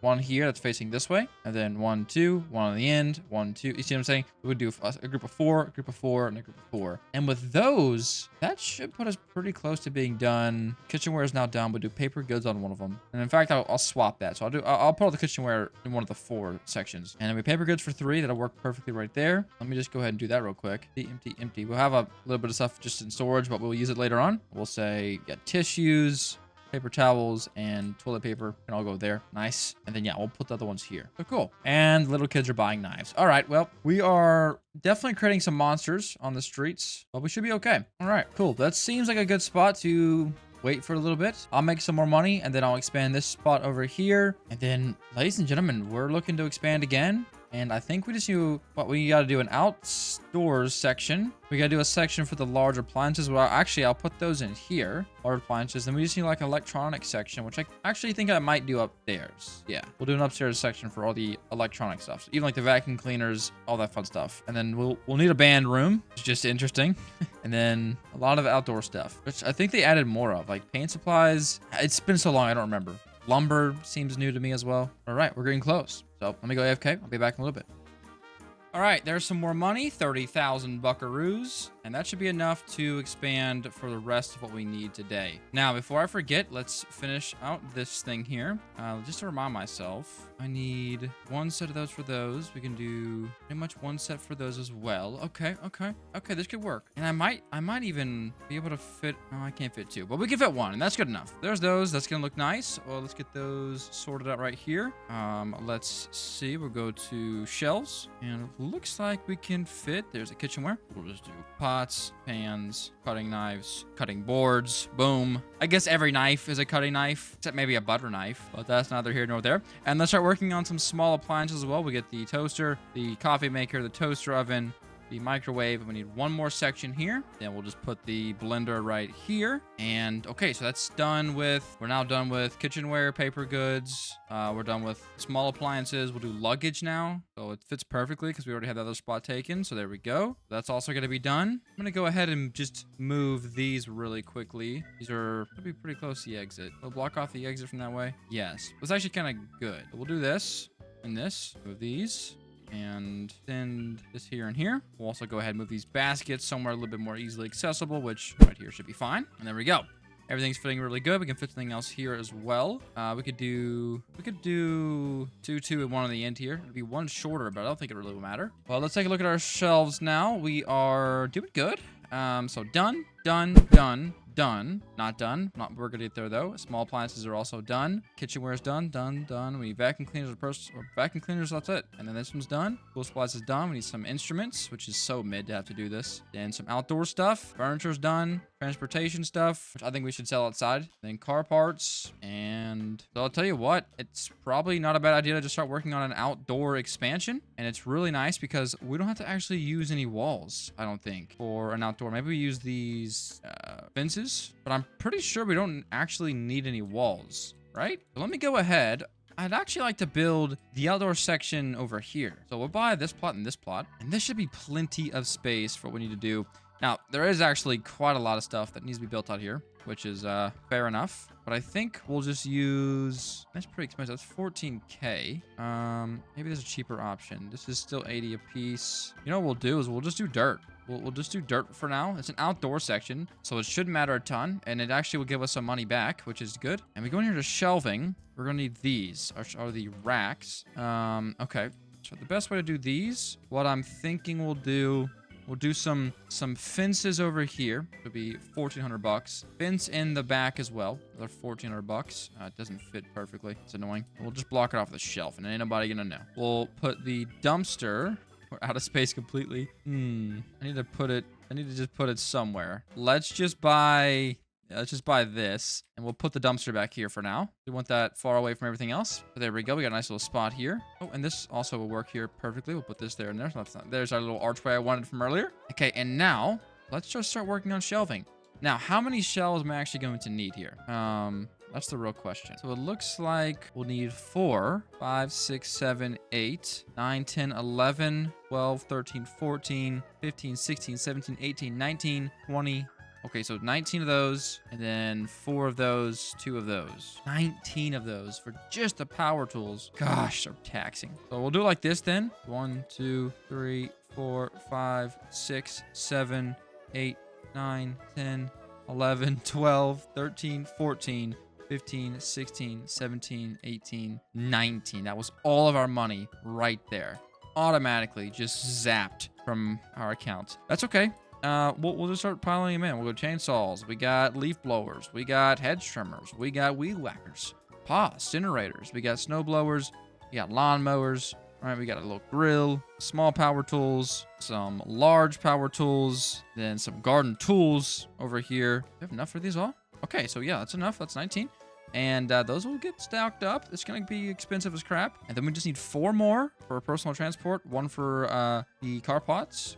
one here that's facing this way, and then 1, 2, one on the end, 1, 2. You see what I'm saying? We would do a group of 4, a group of 4, and a group of 4. And with those, that should put us pretty close to being done. Kitchenware is now done. We'll do paper goods on one of them. And in fact, I'll swap that. So I'll put all the kitchenware in one of the 4 sections. And then we paper goods for 3. That'll work perfectly right there. Let me just go ahead and do that real quick. Empty, empty. We'll have a little bit of stuff just in storage, but we'll use it later on. We'll say, yeah, tissues, paper towels, and toilet paper can all go there. Nice. And then, yeah, we'll put the other ones here. So cool. And little kids are buying knives. All right. Well, we are definitely creating some monsters on the streets, but we should be okay. All right. Cool. That seems like a good spot to wait for a little bit. I'll make some more money, and then I'll expand this spot over here. And then, ladies and gentlemen, we're looking to expand again. And I think we just do what we got to do, an outdoors section. We got to do a section for the large appliances. Well, actually, I'll put those in here. Large appliances. Then we just need like an electronic section, which I actually think I might do upstairs. Yeah, we'll do an upstairs section for all the electronic stuff. So even like the vacuum cleaners, all that fun stuff. And then we'll need a band room. It's just interesting. And then a lot of outdoor stuff, which I think they added more of, like paint supplies. It's been so long, I don't remember. Lumber seems new to me as well. All right, we're getting close. So let me go AFK. I'll be back in a little bit. All right, there's some more money, 30,000 buckaroos, and that should be enough to expand for the rest of what we need today. Now, before I forget, let's finish out this thing here. Just to remind myself, I need one set of those for those. We can do pretty much one set for those as well. Okay, this could work. And I might even be able to fit, oh, I can't fit two, but we can fit one, and that's good enough. There's those, that's gonna look nice. Well, let's get those sorted out right here. Let's see, we'll go to shelves, and looks like we can fit. There's a kitchenware. We'll just do pots, pans, cutting knives, cutting boards. Boom. I guess every knife is a cutting knife, except maybe a butter knife, but that's neither here nor there. And let's start working on some small appliances as well. We get the toaster, the coffee maker, the toaster oven, the microwave. We need one more section here. Then we'll just put the blender right here. And okay, so that's done with, we're now done with kitchenware, paper goods. We're done with small appliances. We'll do luggage now. So it fits perfectly because we already had the other spot taken. So there we go. That's also going to be done. I'm going to go ahead and just move these really quickly. These are going to be pretty close to the exit. We'll block off the exit from that way. Yes, it was actually kind of good. We'll do this and this, move these. And send this here and here. We'll also go ahead and move these baskets somewhere a little bit more easily accessible, which right here should be fine. And there we go. Everything's fitting really good. We can fit something else here as well. We could do two and one on the end here. It'd be one shorter, but I don't think it really will matter. Well, let's take a look at our shelves now. We are doing good. So done. Not done. We're gonna get there though. Small appliances are also done. Kitchenware is done. We need vacuum cleaners vacuum cleaners, that's it. And then this one's done. Pool supplies is done. We need some instruments, which is so mid to have to do this. Then some outdoor stuff. Furniture's done. Transportation stuff, which I think we should sell outside. Then car parts. And so I'll tell you what, it's probably not a bad idea to just start working on an outdoor expansion. And it's really nice because we don't have to actually use any walls, I don't think, for an outdoor. Maybe we use these fences, but I'm pretty sure we don't actually need any walls, right? So let me go ahead. I'd actually like to build the outdoor section over here. So we'll buy this plot and this plot, and this should be plenty of space for what we need to do. Now, there is actually quite a lot of stuff that needs to be built out here, which is fair enough. But I think we'll just use... That's pretty expensive. That's 14K. Maybe there's a cheaper option. This is still 80 a piece. You know what we'll do is we'll just do dirt. We'll just do dirt for now. It's an outdoor section, so it shouldn't matter a ton. And it actually will give us some money back, which is good. And we go in here to shelving. We're going to need these, are the racks. Okay. So the best way to do these, what I'm thinking we'll do... We'll do some fences over here. It'll be 1,400 bucks. Fence in the back as well. Another 1,400 bucks. It doesn't fit perfectly. It's annoying. We'll just block it off the shelf, and ain't nobody gonna know. We'll put the dumpster. We're out of space completely. I need to just put it somewhere. Let's just buy this, and we'll put the dumpster back here for now. We want that far away from everything else. But there we go. We got a nice little spot here. Oh, and this also will work here perfectly. We'll put this there and there. So there's our little archway I wanted from earlier. Okay, and now let's just start working on shelving. Now, how many shelves am I actually going to need here? That's the real question. So it looks like we'll need 4, 5, 6, 7, 8, 9, 10, 11, 12, 13, 14, 15, 16, 17, 18, 19, 20. Okay, so 19 of those, and then 4 of those, 2 of those. 19 of those for just the power tools. Gosh, they're taxing. So we'll do it like this then. 1, 2, 3, 4, 5, 6, 7, 8, 9, 10, 11, 12, 13, 14, 15, 16, 17, 18, 19. That was all of our money right there. Automatically just zapped from our account. That's okay. We'll just start piling them in. We'll go chainsaws. We got leaf blowers. We got hedge trimmers. We got weed whackers. Incinerators. We got snow blowers. We got lawn mowers. All right, we got a little grill, small power tools, some large power tools, then some garden tools over here. Do we have enough for these all? Okay, so yeah, that's enough. That's 19. And those will get stacked up. It's going to be expensive as crap. And then we just need 4 more for personal transport. 1 for the car parts.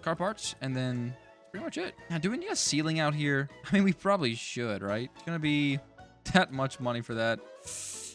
And then pretty much it. Now, do we need a ceiling out here? I mean, we probably should, right? It's going to be that much money for that.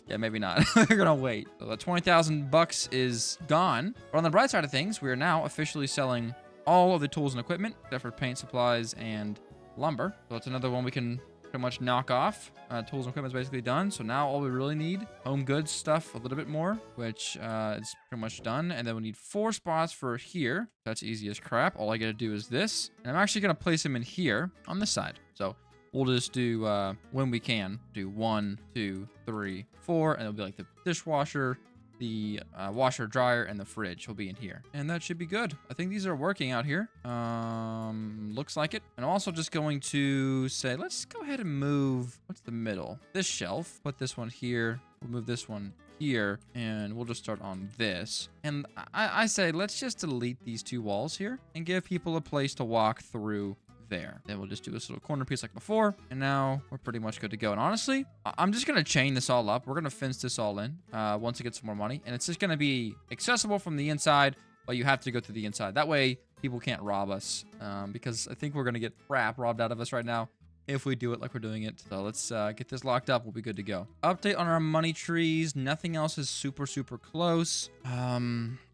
Yeah, maybe not. We're going to wait. So the 20,000 bucks is gone. But on the bright side of things, we are now officially selling all of the tools and equipment, except for paint supplies and lumber. So that's another one we can pretty much knock off. Tools and equipment is basically done. So now all we really need, home goods stuff a little bit more, which is pretty much done. And then we need 4 spots for here. That's easy as crap. All I got to do is this. And I'm actually going to place them in here on this side. So we'll just do, when we can, do 1, 2, 3, 4. And it'll be like the dishwasher, the washer, dryer, and the fridge will be in here. And that should be good. I think these are working out here. Looks like it. And I'm also just going to say, let's go ahead and move, what's the middle? This shelf. Put this one here. We'll move this one here. And we'll just start on this. And I say, let's just delete these 2 walls here and give people a place to walk through there. Then we'll just do this little corner piece like before, and now we're pretty much good to go. And honestly, I'm just gonna chain this all up. We're gonna fence this all in once it gets some more money, and it's just gonna be accessible from the inside, but you have to go through the inside. That way people can't rob us, because I think we're gonna get crap robbed out of us right now if we do it like we're doing it. So let's get this locked up. We'll be good to go. Update on our money trees. Nothing else is super close.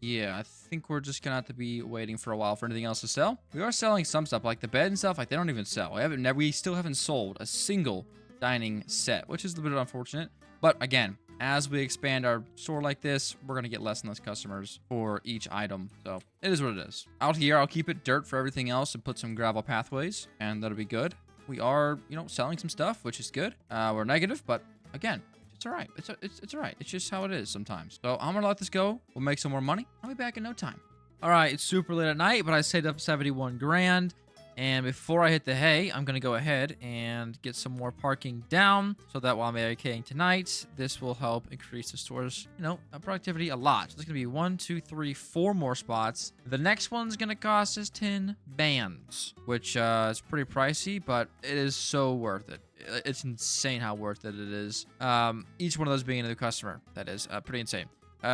Yeah, I think we're just gonna have to be waiting for a while for anything else to sell. We are selling some stuff, like the bed and stuff. Like, they don't even sell. We still haven't sold a single dining set, which is a bit unfortunate. But again, as we expand our store like this, we're gonna get less and less customers for each item. So it is what it is. Out here, I'll keep it dirt for everything else and put some gravel pathways, and that'll be good. We are, selling some stuff, which is good. We're negative, but again, it's all right. It's all right. It's just how it is sometimes. So I'm going to let this go. We'll make some more money. I'll be back in no time. All right, it's super late at night, but I saved up 71 grand. And before I hit the hay, I'm going to go ahead and get some more parking down so that while I'm AFKing tonight, this will help increase the store's, productivity a lot. So there's going to be 1, 2, 3, 4 more spots. The next one's going to cost us 10 bands, which is pretty pricey, but it is so worth it. It's insane how worth it is. Each one of those being a new customer. That is pretty insane.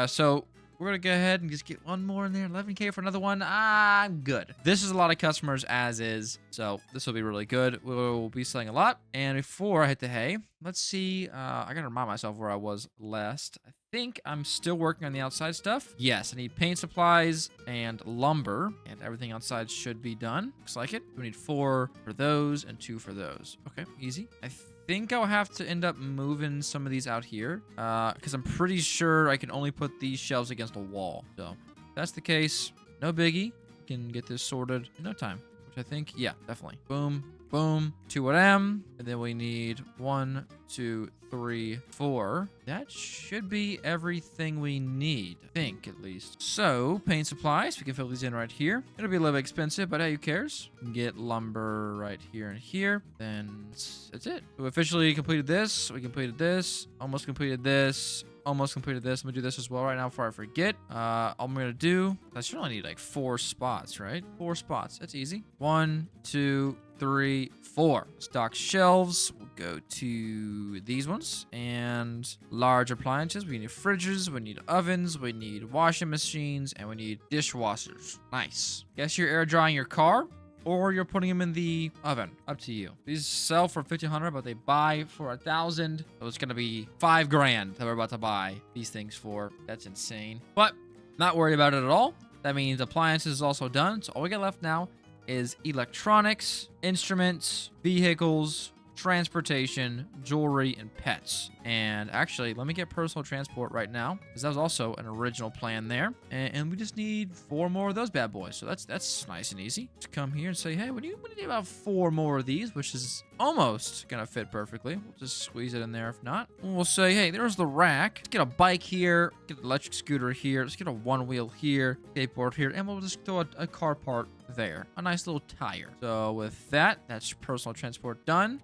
So we're going to go ahead and just get one more in there. 11K for another one. I'm good. This is a lot of customers as is. So this will be really good. We'll be selling a lot. And before I hit the hay, let's see. I got to remind myself where I was last. I think I'm still working on the outside stuff. Yes, I need paint supplies and lumber. And everything outside should be done. Looks like it. We need 4 for those and 2 for those. Okay, easy. I think I'll have to end up moving some of these out here because I'm pretty sure I can only put these shelves against a wall. So if that's the case, no biggie. We can get this sorted in no time, which I think, yeah, definitely. Boom, boom, 2 of them. And then we need 1, 2, 3, 4. That should be everything we need, I think, at least. So, paint supplies. We can fill these in right here. It'll be a little bit expensive, but hey, who cares? We can get lumber right here and here. Then that's it. We officially completed this. We completed this. Almost completed this. Almost completed this. I'm gonna do this as well right now before I forget. All I'm gonna do, I should only need like 4 spots, right? 4 spots. That's easy. 1, 2, 3, 4. Stock shelves. We'll go to these ones. And large appliances. We need fridges. We need ovens. We need washing machines. And we need dishwashers. Nice. Guess you're air drying your car, or you're putting them in the oven. Up to you. These sell for $1,500, but they buy for $1,000. So it's gonna be $5 grand that we're about to buy these things for. That's insane. But not worried about it at all. That means appliances is also done. So all we got left now is electronics, instruments, vehicles, transportation, jewelry, and pets. And actually, let me get personal transport right now, because that was also an original plan there. And we just need 4 more of those bad boys. So that's nice and easy. Just come here and say, hey, we need about 4 more of these, which is almost gonna fit perfectly. We'll just squeeze it in there if not. And we'll say, hey, there's the rack. Let's get a bike here, get an electric scooter here, let's get a 1-wheel here, skateboard here, and we'll just throw a car part there. A nice little tire. So with that, that's personal transport done.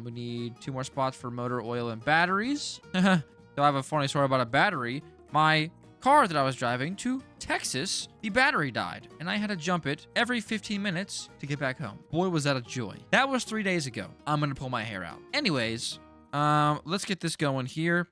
We need 2 more spots for motor, oil, and batteries. So I have a funny story about a battery. My car that I was driving to Texas, the battery died, and I had to jump it every 15 minutes to get back home. Boy, was that a joy. That was 3 days ago. I'm gonna pull my hair out. Anyways, Let's get this going here.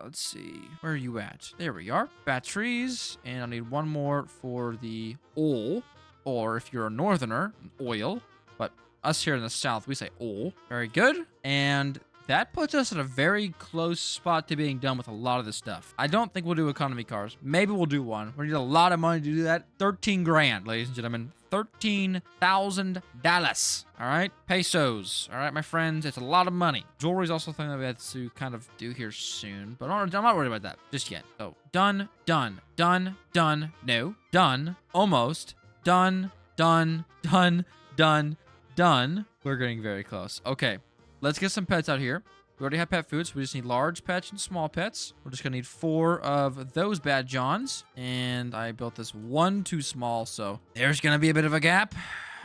Let's see. Where are you at? There we are. Batteries. And I need one more for the oil. Or if you're a northerner, oil. But us here in the south, we say oil. Very good. And that puts us at a very close spot to being done with a lot of this stuff. I don't think we'll do economy cars. Maybe we'll do one. We need a lot of money to do that. 13 grand, ladies and gentlemen. $13,000. All right, pesos. All right, my friends, it's a lot of money. Jewelry is also something that we have to kind of do here soon, but I'm not worried about that just yet. So done, done, done, done. No, done, almost, done, done, done, done, done. We're getting very close. Okay, let's get some pets out here. We already have pet food, so we just need large pets and small pets. We're just gonna need 4 of those bad Johns. And I built this one too small, so there's gonna be a bit of a gap.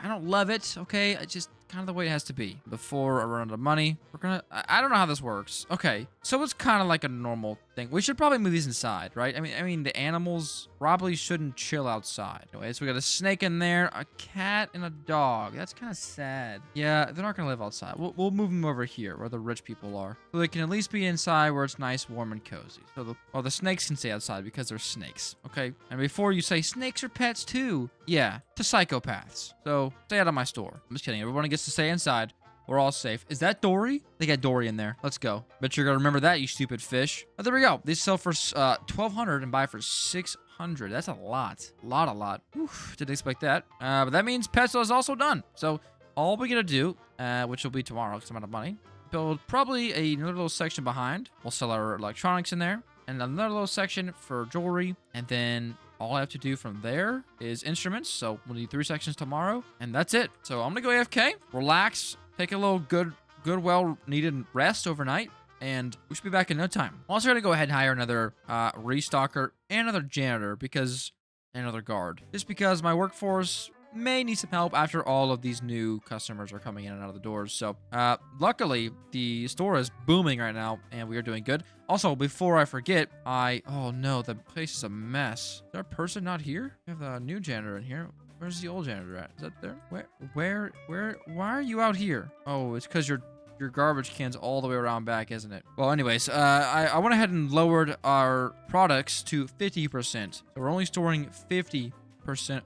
I don't love it, okay? I just kind of the way it has to be. Before I run out of money, I don't know how this works. Okay, so it's kind of like a normal thing. We should probably move these inside, right? I mean, the animals probably shouldn't chill outside. Anyway, so we got a snake in there, a cat, and a dog. That's kind of sad. Yeah, they're not gonna live outside. We'll move them over here where the rich people are, so they can at least be inside where it's nice, warm, and cozy. So the snakes can stay outside because they're snakes, okay? And before you say snakes are pets too, yeah, to psychopaths. So stay out of my store. I'm just kidding. Everyone gets to stay inside. We're all safe. Is that Dory? They got Dory in there. Let's go. Bet you're gonna remember that, you stupid fish. Oh, there we go. They sell for 1,200 and buy for 600. That's a lot. A lot. Oof, didn't expect that. But that means Pesto is also done. So all we gotta do, which will be tomorrow because I'm out of money, build probably another little section behind. We'll sell our electronics in there. And another little section for jewelry. And then all I have to do from there is instruments. So we'll need 3 sections tomorrow. And that's it. So I'm gonna go AFK, relax, take a little good well-needed rest overnight, and we should be back in no time. I'm also gonna go ahead and hire another restocker and another janitor and another guard, just because my workforce may need some help after all of these new customers are coming in and out of the doors. So luckily the store is booming right now and we are doing good. Also, before I forget, oh no, the place is a mess. Is there a person not here? We have the new janitor in here. Where's the old janitor at? Is that there? Where? Why are you out here? Oh, it's because your garbage can's all the way around back, isn't it? Well, anyways, I went ahead and lowered our products to 50%. So we're only storing 50%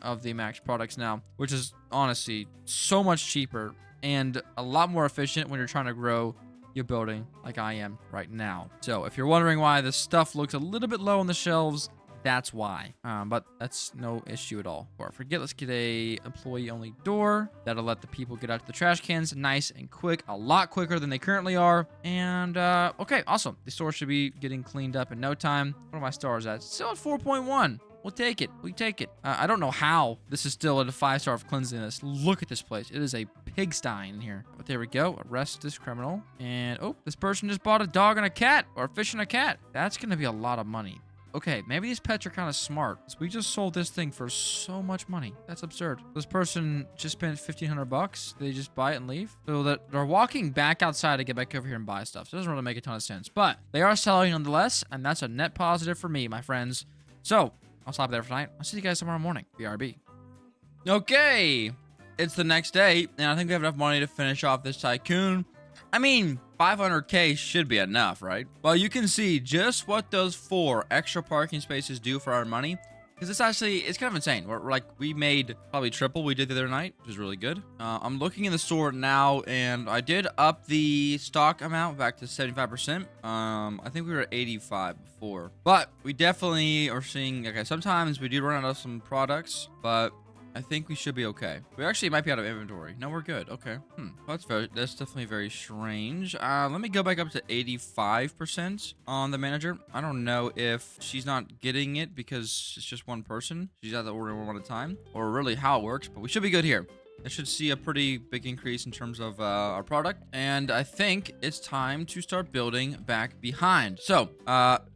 of the max products now, which is honestly so much cheaper and a lot more efficient when you're trying to grow your building like I am right now. So if you're wondering why this stuff looks a little bit low on the shelves, that's why. But that's no issue at all. Before I forget, let's get a employee-only door. That'll let the people get out to the trash cans nice and quick, a lot quicker than they currently are. And, okay, awesome. The store should be getting cleaned up in no time. What are my stars at? Still at 4.1. We'll take it. We take it. I don't know how this is still at a 5-star of cleanliness. Look at this place. It is a pigsty in here. But there we go. Arrest this criminal. And, oh, this person just bought a dog and a cat, or a fish and a cat. That's going to be a lot of money. Okay, maybe these pets are kind of smart. We just sold this thing for so much money. That's absurd. This person just spent 1,500 bucks. They just buy it and leave. So that they're walking back outside to get back over here and buy stuff. So it doesn't really make a ton of sense. But they are selling nonetheless, and that's a net positive for me, my friends. So I'll stop there for tonight. I'll see you guys tomorrow morning. BRB. Okay, it's the next day, and I think we have enough money to finish off this Tycoon. I mean, 500K should be enough, right? Well, you can see just what those 4 extra parking spaces do for our money. Because it's kind of insane. We made probably triple we did the other night, which is really good. I'm looking in the store now, and I did up the stock amount back to 75%. I think we were at 85 before. But we definitely are seeing, okay, sometimes we do run out of some products, but I think we should be okay. We actually might be out of inventory. No, we're good. Okay. That's definitely very strange. Let me go back up to 85% on the manager. I don't know if she's not getting it because it's just one person. She's at the order one at a time, or really how it works, but we should be good here. I should see a pretty big increase in terms of our product. And I think it's time to start building back behind. So,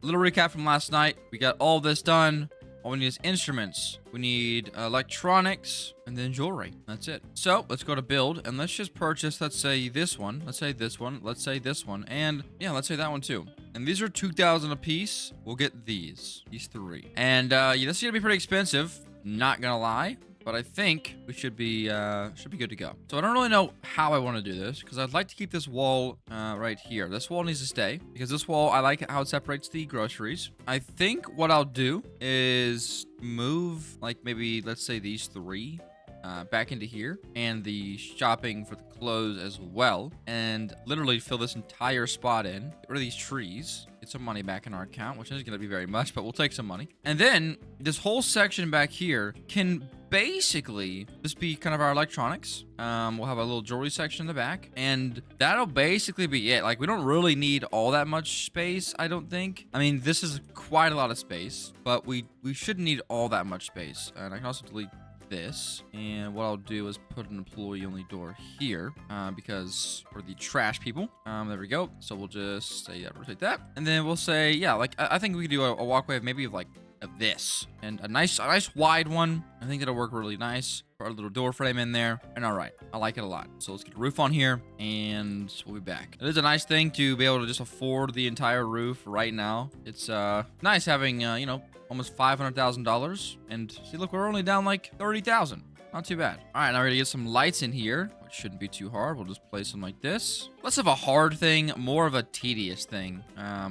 little recap from last night. We got all this done. All we need is instruments. We need electronics and then jewelry. That's it. So let's go to build and let's just purchase, let's say this one. Let's say this one. Let's say this one. And yeah, let's say that one too. And these are 2,000 a piece. We'll get these 3. And yeah, this is gonna be pretty expensive. Not gonna lie. but I think we should be good to go. So I don't really know how I want to do this because I'd like to keep this wall right here. This wall needs to stay because this wall, I like how it separates the groceries. I think what I'll do is move like maybe let's say these three back into here and the shopping for the clothes as well, and literally fill this entire spot in. Get rid of these trees, get some money back in our account, which isn't going to be very much, but we'll take some money. And then this whole section back here can basically just be kind of our electronics. We'll have a little jewelry section in the back, and that'll basically be it. Like, we don't really need all that much space, I don't think. I mean, this is quite a lot of space, but we shouldn't need all that much space. And I can also delete this, and what I'll do is put an employee only door here because we're the trash people. There we go. So we'll just say, yeah, rotate that, and then we'll say, yeah, like I think we could do a walkway of maybe of this, and a nice wide one. I think it'll work really nice. Put our little door frame in there, and all right, I like it a lot. So let's get a roof on here, and we'll be back. It is a nice thing to be able to just afford the entire roof right now. It's nice having you know, almost $500,000, and see, look, we're only down like 30,000. Not too bad. All right, now we're gonna get some lights in here, which shouldn't be too hard. We'll just place them like this. Less of a hard thing, more of a tedious thing,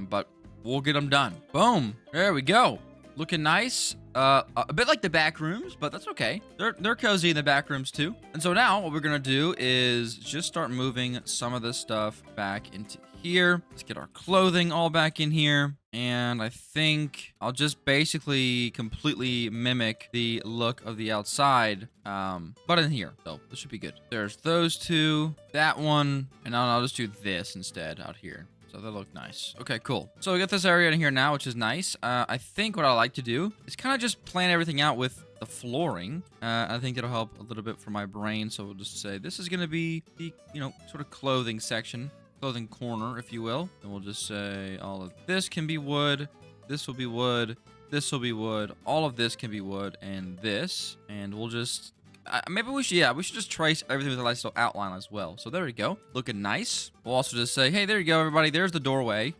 but we'll get them done. Boom, there we go. Looking nice. A bit like the back rooms, but that's okay. They're cozy in the back rooms too. And so now what we're gonna do is just start moving some of this stuff back into here. Let's get our clothing all back in here. And I think I'll just basically completely mimic the look of the outside, but in here. So this should be good. There's those two, that one, and I'll just do this instead out here. So they look nice. Okay, cool. So we got this area in here now, which is nice. I think what I like to do is kind of just plan everything out with the flooring. I think it'll help a little bit for my brain. So we'll just say this is going to be the, you know, sort of clothing section, clothing corner, if you will. And we'll just say all of this can be wood. This will be wood. This will be wood. All of this can be wood, and this. And we'll just... maybe we should, yeah, we should just trace everything with a nice little outline as well. So there we go. Looking nice. We'll also just say, hey, there you go, everybody. There's the doorway.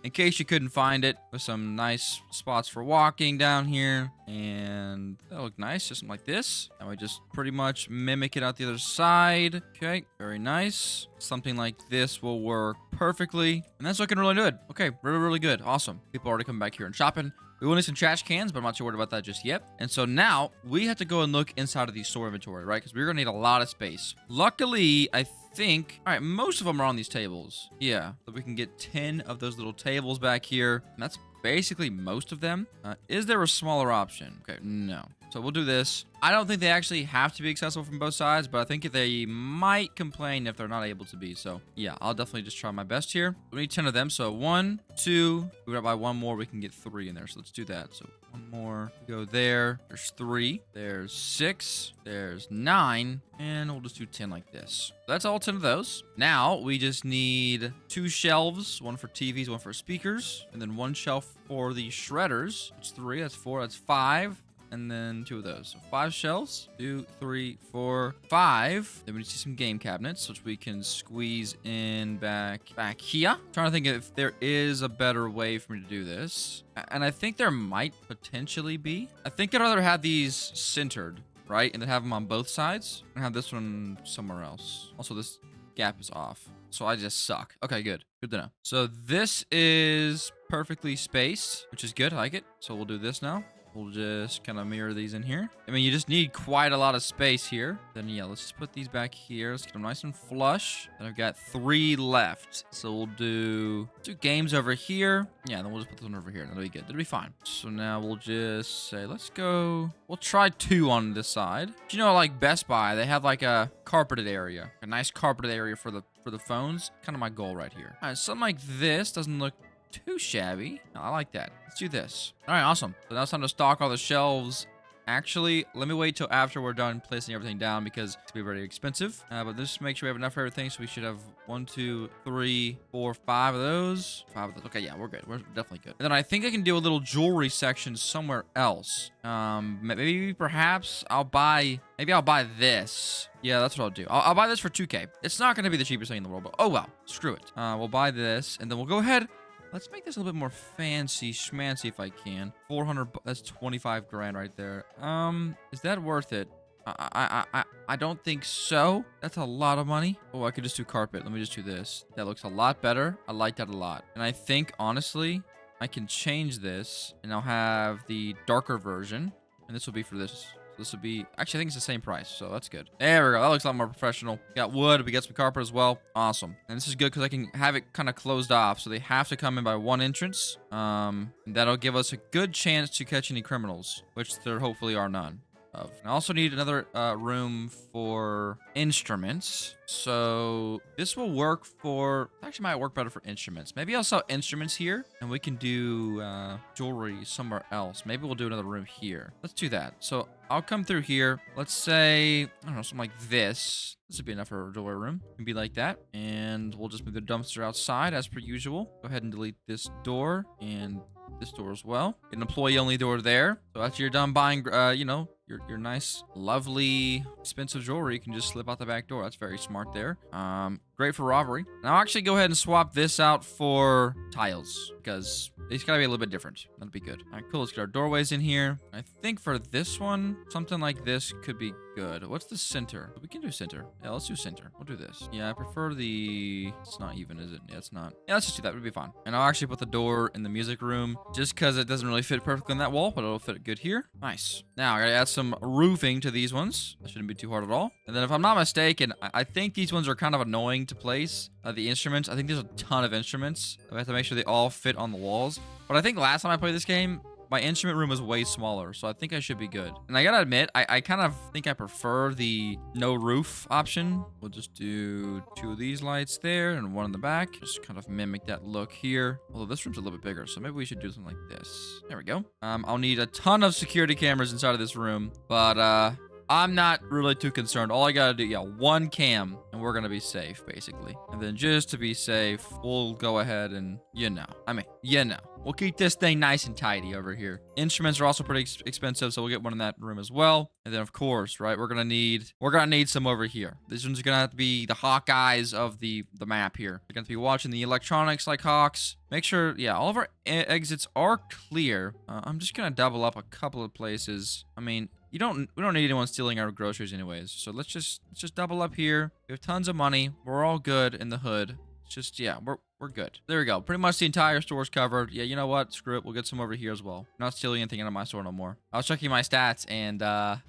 In case you couldn't find it, with some nice spots for walking down here. And that'll look nice, just like this. And we just pretty much mimic it out the other side. Okay, very nice. Something like this will work perfectly. And that's looking really good. Okay, really, really good. Awesome. People are already coming back here and shopping. We will need some trash cans, but I'm not too worried about that just yet. And so now we have to go and look inside of the store inventory, right? Because we're going to need a lot of space. Luckily, I think... All right, most of them are on these tables. Yeah, so we can get 10 of those little tables back here. And that's basically most of them. Is there a smaller option? Okay, no. So we'll do this. I don't think they actually have to be accessible from both sides, but I think they might complain if they're not able to be. So yeah, I'll definitely just try my best here. We need 10 of them. So 1, 2, we got by one more, we can get 3 in there. So let's do that. So one more, go there. There's 3, there's 6, there's 9, and we'll just do 10 like this. That's all 10 of those. Now we just need 2 shelves, one for TVs, one for speakers, and then 1 shelf for the shredders. That's 3, that's 4, that's 5. And then 2 of those. So 5 shelves. 2, 3, 4, 5. Then we see some game cabinets, which we can squeeze in back here. I'm trying to think if there is a better way for me to do this. And I think there might potentially be. I think I'd rather have these centered, right? And then have them on both sides. And have this one somewhere else. Also, this gap is off. So I just suck. Okay, good. Good to know. So this is perfectly spaced, which is good. I like it. So we'll do this now. We'll just kind of mirror these in here. I mean, you just need quite a lot of space here. Then, yeah, let's just put these back here. Let's get them nice and flush. Then I've got 3 left. So we'll do 2 games over here. Yeah, then we'll just put this one over here. That'll be good. That'll be fine. So now we'll just say, let's go. We'll try 2 on this side. You know, like Best Buy, they have like a carpeted area. A nice carpeted area for the phones. Kind of my goal right here. All right, something like this doesn't look too shabby. No, I like that. Let's do this. All right, awesome. So now it's time to stock all the shelves. Actually, let me wait till after we're done placing everything down because it's gonna be very expensive. But just make sure we have enough for everything. So we should have 1, 2, 3, 4, 5 of those. 5 of those. Okay, yeah, we're good. We're definitely good. And then I think I can do a little jewelry section somewhere else. Maybe perhaps I'll buy this. Yeah, that's what I'll do. I'll buy this for 2K. It's not gonna be the cheapest thing in the world, but oh well, screw it. We'll buy this, and then we'll go ahead. Let's make this a little bit more fancy schmancy if I can. 400, that's 25 grand right there. Is that worth it? I don't think so. That's a lot of money. Oh, I could just do carpet. Let me just do this. That looks a lot better. I like that a lot. And I think, honestly, I can change this, and I'll have the darker version, and this will be for this. This would be, actually, I think it's the same price, so that's good. There we go. That looks a lot more professional. We got wood. We got some carpet as well. Awesome. And this is good because I can have it kind of closed off, so they have to come in by one entrance. That'll give us a good chance to catch any criminals, which there hopefully are none of. I also need another room for instruments. So this will work for, actually might work better for instruments. Maybe I'll sell instruments here and we can do jewelry somewhere else. Maybe we'll do another room here. Let's do that. So I'll come through here. Let's say, I don't know, something like this. This would be enough for a jewelry room. It can be like that. And we'll just move the dumpster outside as per usual. Go ahead and delete this door and this door as well. An employee only door there. So after you're done buying, you know, your nice, lovely, expensive jewelry, you can just slip out the back door. That's very smart there. Great for robbery. And I'll actually go ahead and swap this out for tiles because it's gotta be a little bit different. That'll be good. All right, cool. Let's get our doorways in here. I think for this one, something like this could be good. What's the center? We can do center. Yeah, let's do center. We'll do this. Yeah, I prefer the... It's not even, is it? Yeah, it's not. Yeah, let's just do that. It'll be fine. And I'll actually put the door in the music room just because it doesn't really fit perfectly on that wall, but it'll fit good here. Nice. Now, I gotta add some roofing to these ones. That shouldn't be too hard at all. And then if I'm not mistaken, I think these ones are kind of annoying to place. The instruments. I think there's a ton of instruments. I have to make sure they all fit on the walls. But I think last time I played this game, my instrument room was way smaller, so I think I should be good. And I gotta admit, I kind of think I prefer the no roof option. We'll just do 2 of these lights there and 1 in the back. Just kind of mimic that look here. Although this room's a little bit bigger, so maybe we should do something like this. There we go. I'll need a ton of security cameras inside of this room, but I'm not really too concerned. All I gotta do, yeah, 1 cam, and we're gonna be safe, basically. And then just to be safe, we'll go ahead and, we'll keep this thing nice and tidy over here. Instruments are also pretty expensive, so we'll get one in that room as well. And then, of course, right, we're gonna need some over here. These ones are gonna have to be the hawk eyes of the map here. We're gonna have to be watching the electronics like hawks. Make sure, yeah, all of our exits are clear. I'm just gonna double up a couple of places. I mean, we don't need anyone stealing our groceries anyways. So let's just double up here. We have tons of money. We're all good in the hood. It's just, yeah, we're good. There we go. Pretty much the entire store's covered. Yeah, you know what? Screw it. We'll get some over here as well. Not stealing anything out of my store no more. I was checking my stats and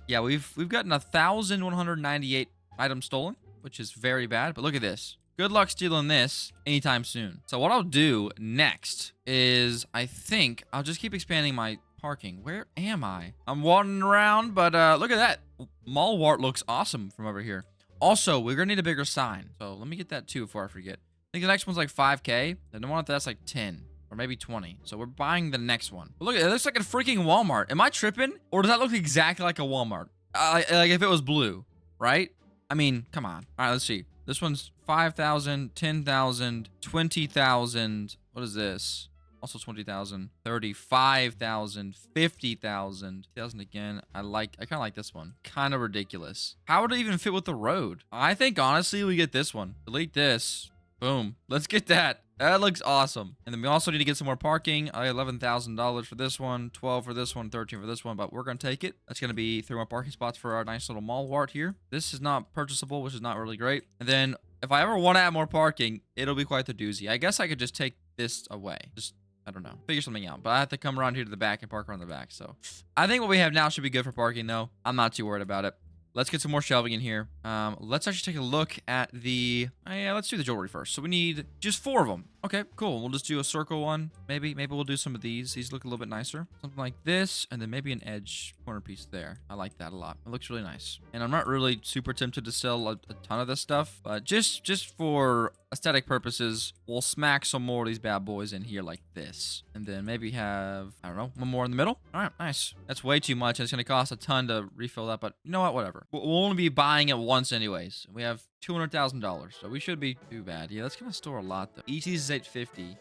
yeah, we've gotten 1,198 items stolen, which is very bad. But look at this. Good luck stealing this anytime soon. So what I'll do next is I think I'll just keep expanding my parking. Where am I? I'm wandering around, but look at that. Malwart looks awesome from over here. Also, we're gonna need a bigger sign. So let me get that too before I forget. I think the next one's like 5K. And the one after that's like 10 or maybe 20. So we're buying the next one. But look, it looks like a freaking Walmart. Am I tripping? Or does that look exactly like a Walmart? Like if it was blue, right? I mean, come on. All right, let's see. This one's 5,000, 10,000, 20,000. What is this? Also 20,000, 35,000, 50,000, 50,000 again. I kind of like this one. Kind of ridiculous. How would it even fit with the road? I think honestly we get this one. Delete this. Boom. Let's get that. That looks awesome. And then we also need to get some more parking. I $11,000 for this one, 12 for this one, 13 for this one, but we're going to take it. That's going to be 3 more parking spots for our nice little Malwart here. This is not purchasable, which is not really great. And then if I ever want to add more parking, it'll be quite the doozy. I guess I could just take this away. I don't know. Figure something out. But I have to come around here to the back and park around the back. So I think what we have now should be good for parking, though. I'm not too worried about it. Let's get some more shelving in here. Let's actually take a look at the... yeah, let's do the jewelry first. So we need just 4 of them. Okay, cool. We'll just do a circle one. Maybe we'll do some of these. These look a little bit nicer. Something like this, and then maybe an edge corner piece there. I like that a lot. It looks really nice. And I'm not really super tempted to sell a ton of this stuff, but just for aesthetic purposes, we'll smack some more of these bad boys in here like this. And then maybe have, I don't know, one more in the middle. All right, nice. That's way too much. It's going to cost a ton to refill that, but you know what? Whatever. We'll only be buying it once anyways. We have $200,000, so we should be too bad. Yeah, that's gonna store a lot though. ETs is 850.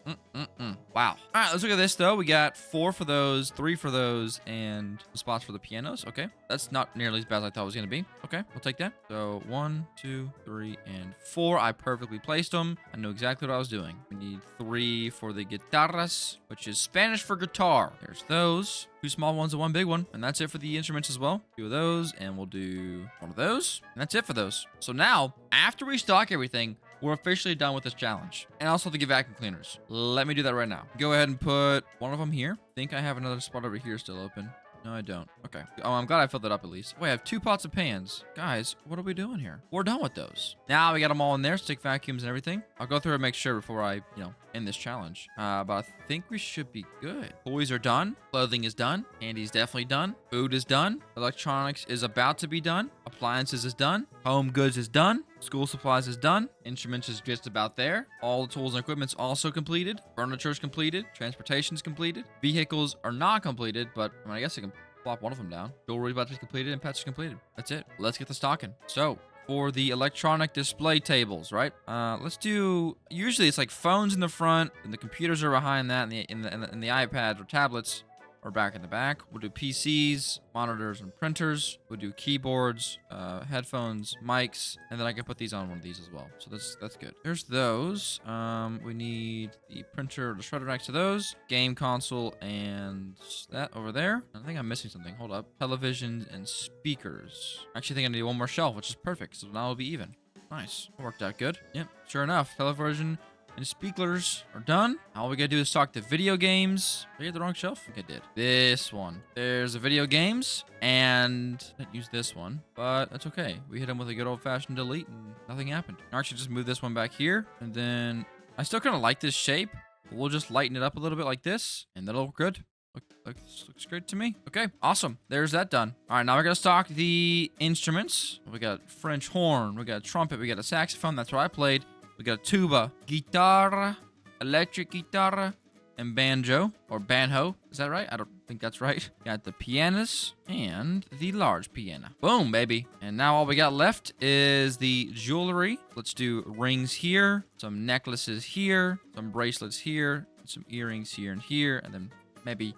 Wow. All right, let's look at this though. We got 4 for those, 3 for those, and some spots for the pianos. Okay, that's not nearly as bad as I thought it was gonna be. Okay, we'll take that. So 1, 2, 3, and 4. I perfectly placed them. I knew exactly what I was doing. We need 3 for the guitarras, which is Spanish for guitar. There's those. 2 small ones and 1 big one. And that's it for the instruments as well. 2 of those, and we'll do 1 of those. And that's it for those. So now, after we stock everything, we're officially done with this challenge. And I also have to get vacuum cleaners. Let me do that right now. Go ahead and put 1 of them here. I think I have another spot over here still open. No, I don't. Okay. Oh, I'm glad I filled that up at least. Wait, I have 2 pots of pans. Guys, what are we doing here? We're done with those. Now we got them all in there, stick vacuums and everything. I'll go through and make sure before I, end this challenge. But I think we should be good. Toys are done. Clothing is done. Candy's definitely done. Food is done. Electronics is about to be done. Appliances is done. Home goods is done. School supplies is done. Instruments is just about there. All the tools and equipment's also completed. Furniture is completed. Transportation is completed. Vehicles are not completed, but I guess I can plop 1 of them down. Jewelry about to be completed and pets are completed. That's it. Let's get the stocking. So, for the electronic display tables, right? Let's do. Usually, it's like phones in the front, and the computers are behind that, and the iPads or tablets are back in the back. We'll do PCs, monitors, and printers. We'll do keyboards, headphones, mics, and then I can put these on one of these as well. So that's good. There's those. We need the printer, the shredder next to those. Game console, and that over there. I think I'm missing something. Hold up. Televisions and speakers. Actually, I think I need 1 more shelf, which is perfect. So now it'll be even. Nice. That worked out good. Yep. Sure enough. Television and speakers are done. All we gotta do is stock the video games. Did I get the wrong shelf? I think I did. This one. There's the video games, and I didn't use this one, but that's okay. We hit them with a good old-fashioned delete, and nothing happened. I'll actually just move this one back here, and then I still kind of like this shape. We'll just lighten it up a little bit like this, and that'll look good. Looks great to me. Okay, awesome. There's that done. All right, now we're gonna stock the instruments. We got French horn, we got a trumpet, we got a saxophone. That's what I played. We got a tuba, guitar, electric guitar, and banjo, or banjo. Is that right? I don't think that's right. Got the pianos and the large piano. Boom, baby. And now all we got left is the jewelry. Let's do rings here, some necklaces here, some bracelets here, some earrings here and here, and then maybe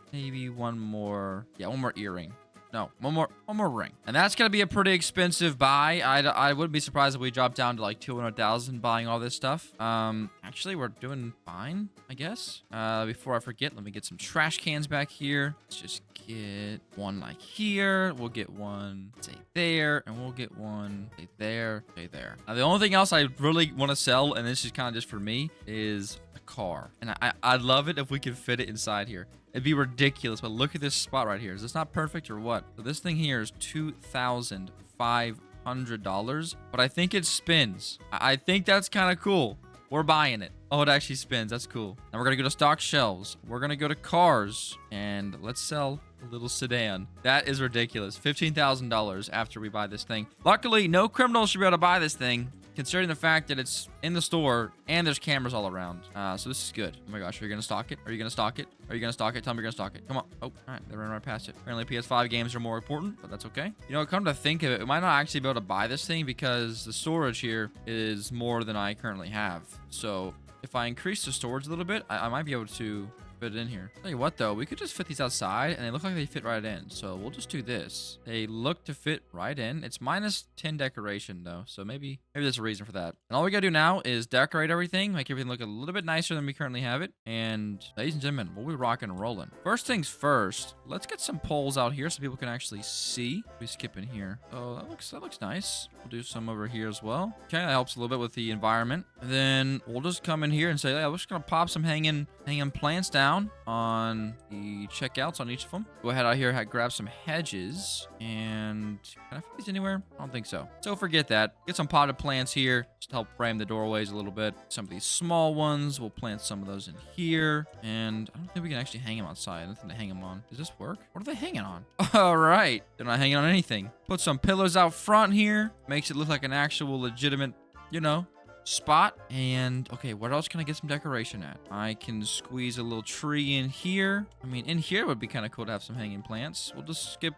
1 more. Yeah, 1 more earring. No, one more ring. And that's going to be a pretty expensive buy. I wouldn't be surprised if we dropped down to like 200,000 buying all this stuff. Actually, we're doing fine, I guess. Before I forget, let me get some trash cans back here. Let's just get 1 like here. We'll get 1, say there, and we'll get 1, say there, say there. Now, the only thing else I really want to sell, and this is kind of just for me, is a car. And I'd love it if we could fit it inside here. It'd be ridiculous, but look at this spot right here. Is this not perfect or what? So this thing here is $2,500, but I think it spins. I think that's kind of cool. We're buying it. Oh, it actually spins. That's cool. Now we're going to go to stock shelves. We're going to go to cars, and let's sell a little sedan. That is ridiculous. $15,000 after we buy this thing. Luckily, no criminal should be able to buy this thing, considering the fact that it's in the store and there's cameras all around. So this is good. Oh my gosh, are you going to stock it? Are you going to stock it? Are you going to stock it? Tell me you're going to stock it. Come on. Oh, all right. They ran right past it. Apparently PS5 games are more important, but that's okay. You know, come to think of it, we might not actually be able to buy this thing because the storage here is more than I currently have. So if I increase the storage a little bit, I might be able to fit it in here. Tell you what though, we could just fit these outside and they look like they fit right in. So we'll just do this. They look to fit right in. It's minus 10 decoration though. So maybe there's a reason for that. And all we gotta do now is decorate everything, make everything look a little bit nicer than we currently have it. And ladies and gentlemen, we'll be rocking and rolling. First things first, let's get some poles out here so people can actually see. We skip in here. Oh, that looks nice. We'll do some over here as well. Okay, that helps a little bit with the environment. And then we'll just come in here and say, yeah, we're just gonna pop some hanging plants down on the checkouts on each of them. Go ahead out here, grab some hedges, and can I fit these anywhere? I don't think so. So forget that. Get some potted plants here just to help frame the doorways a little bit. Some of these small ones, we'll plant some of those in here, and I don't think we can actually hang them outside. Nothing to hang them on. Does this work? What are they hanging on? All right, they're not hanging on anything. Put some pillows out front here. Makes it look like an actual legitimate, spot. And okay, what else can I get some decoration at? I can squeeze a little tree in here. I mean, in here would be kind of cool to have some hanging plants. We'll just skip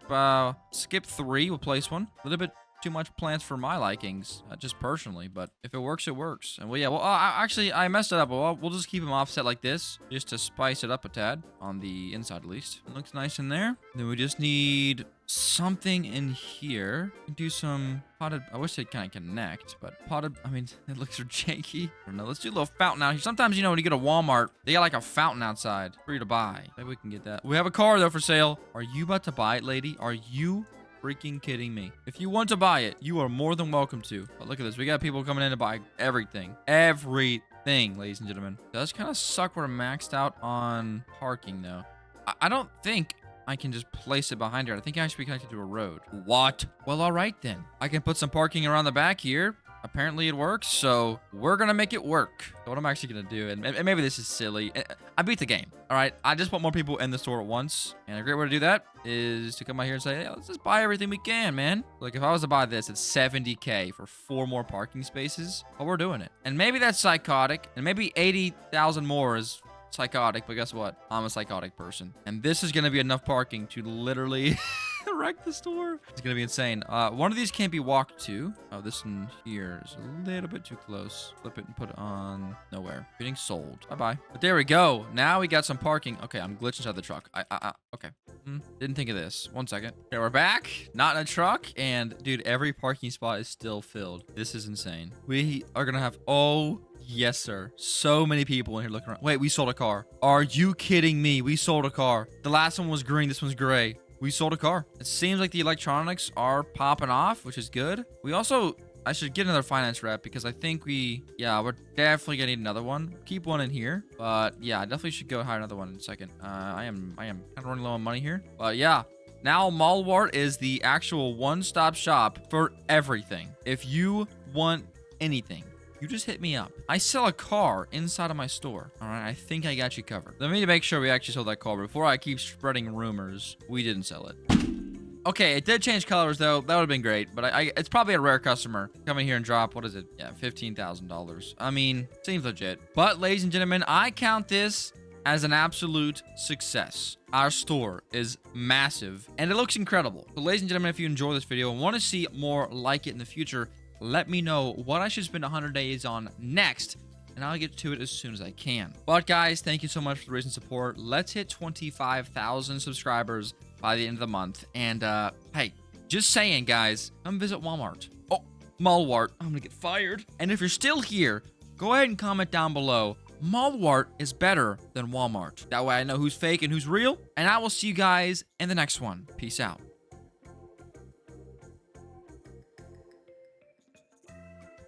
3. We'll place one. A little bit too much plants for my likings, just personally, but if it works, it works. And well, yeah, well, actually, I messed it up. Well, we'll just keep them offset like this, just to spice it up a tad on the inside, at least. It looks nice in there. Then we just need something in here. Do some potted. I wish they'd kind of connect, but potted. I mean, it looks so janky. I don't know. Let's do a little fountain out here. Sometimes, when you go to Walmart, they got like a fountain outside for you to buy. Maybe we can get that. We have a car though for sale. Are you about to buy it, lady? Are you freaking kidding me? If you want to buy it, you are more than welcome to. But look at this. We got people coming in to buy everything. Everything, ladies and gentlemen. It does kind of suck we're maxed out on parking though. I don't think I can just place it behind here. I think I should be connected to a road. What? Well, all right then. I can put some parking around the back here. Apparently it works, so we're gonna make it work. So what I'm actually gonna do, and maybe this is silly. I beat the game, all right? I just want more people in the store at once, and a great way to do that is to come out here and say, hey, let's just buy everything we can, man. Like, if I was to buy this, it's $70K for 4 more parking spaces. Well, we're doing it. And maybe that's psychotic, and maybe 80,000 more is psychotic, but guess what? I'm a psychotic person. And this is gonna be enough parking to literally wreck the store. It's gonna be insane. One of these can't be walked to. Oh, this one here is a little bit too close. Flip it and put it on nowhere. Getting sold. Bye-bye. But there we go. Now we got some parking. Okay, I'm glitched inside the truck. Okay. Didn't think of this. 1 second. Okay, we're back. Not in a truck. And dude, every parking spot is still filled. This is insane. We are gonna have, oh, yes, sir. So many people in here looking around. Wait, we sold a car. Are you kidding me? We sold a car. The last one was green. This one's gray. We sold a car. It seems like the electronics are popping off, which is good. We also, I should get another finance rep because I think we're definitely gonna need another one. Keep one in here, but yeah, I definitely should go hire another one in a second. I am kind of running low on money here, but yeah. Now Malwart is the actual one-stop shop for everything. If you want anything, you just hit me up. I sell a car inside of my store. All right, I think I got you covered. Let me make sure we actually sold that car before I keep spreading rumors. We didn't sell it. Okay, it did change colors though. That would have been great, but it's probably a rare customer coming here and drop, what is it? Yeah, $15,000. I mean, seems legit. But ladies and gentlemen, I count this as an absolute success. Our store is massive and it looks incredible. So ladies and gentlemen, if you enjoy this video and want to see more like it in the future, let me know what I should spend 100 days on next, and I'll get to it as soon as I can. But guys, thank you so much for the recent support. Let's hit 25,000 subscribers by the end of the month. And hey, just saying, guys, come visit Walmart. Oh, Malwart. I'm gonna get fired. And if you're still here, go ahead and comment down below. Malwart is better than Walmart. That way I know who's fake and who's real. And I will see you guys in the next one. Peace out.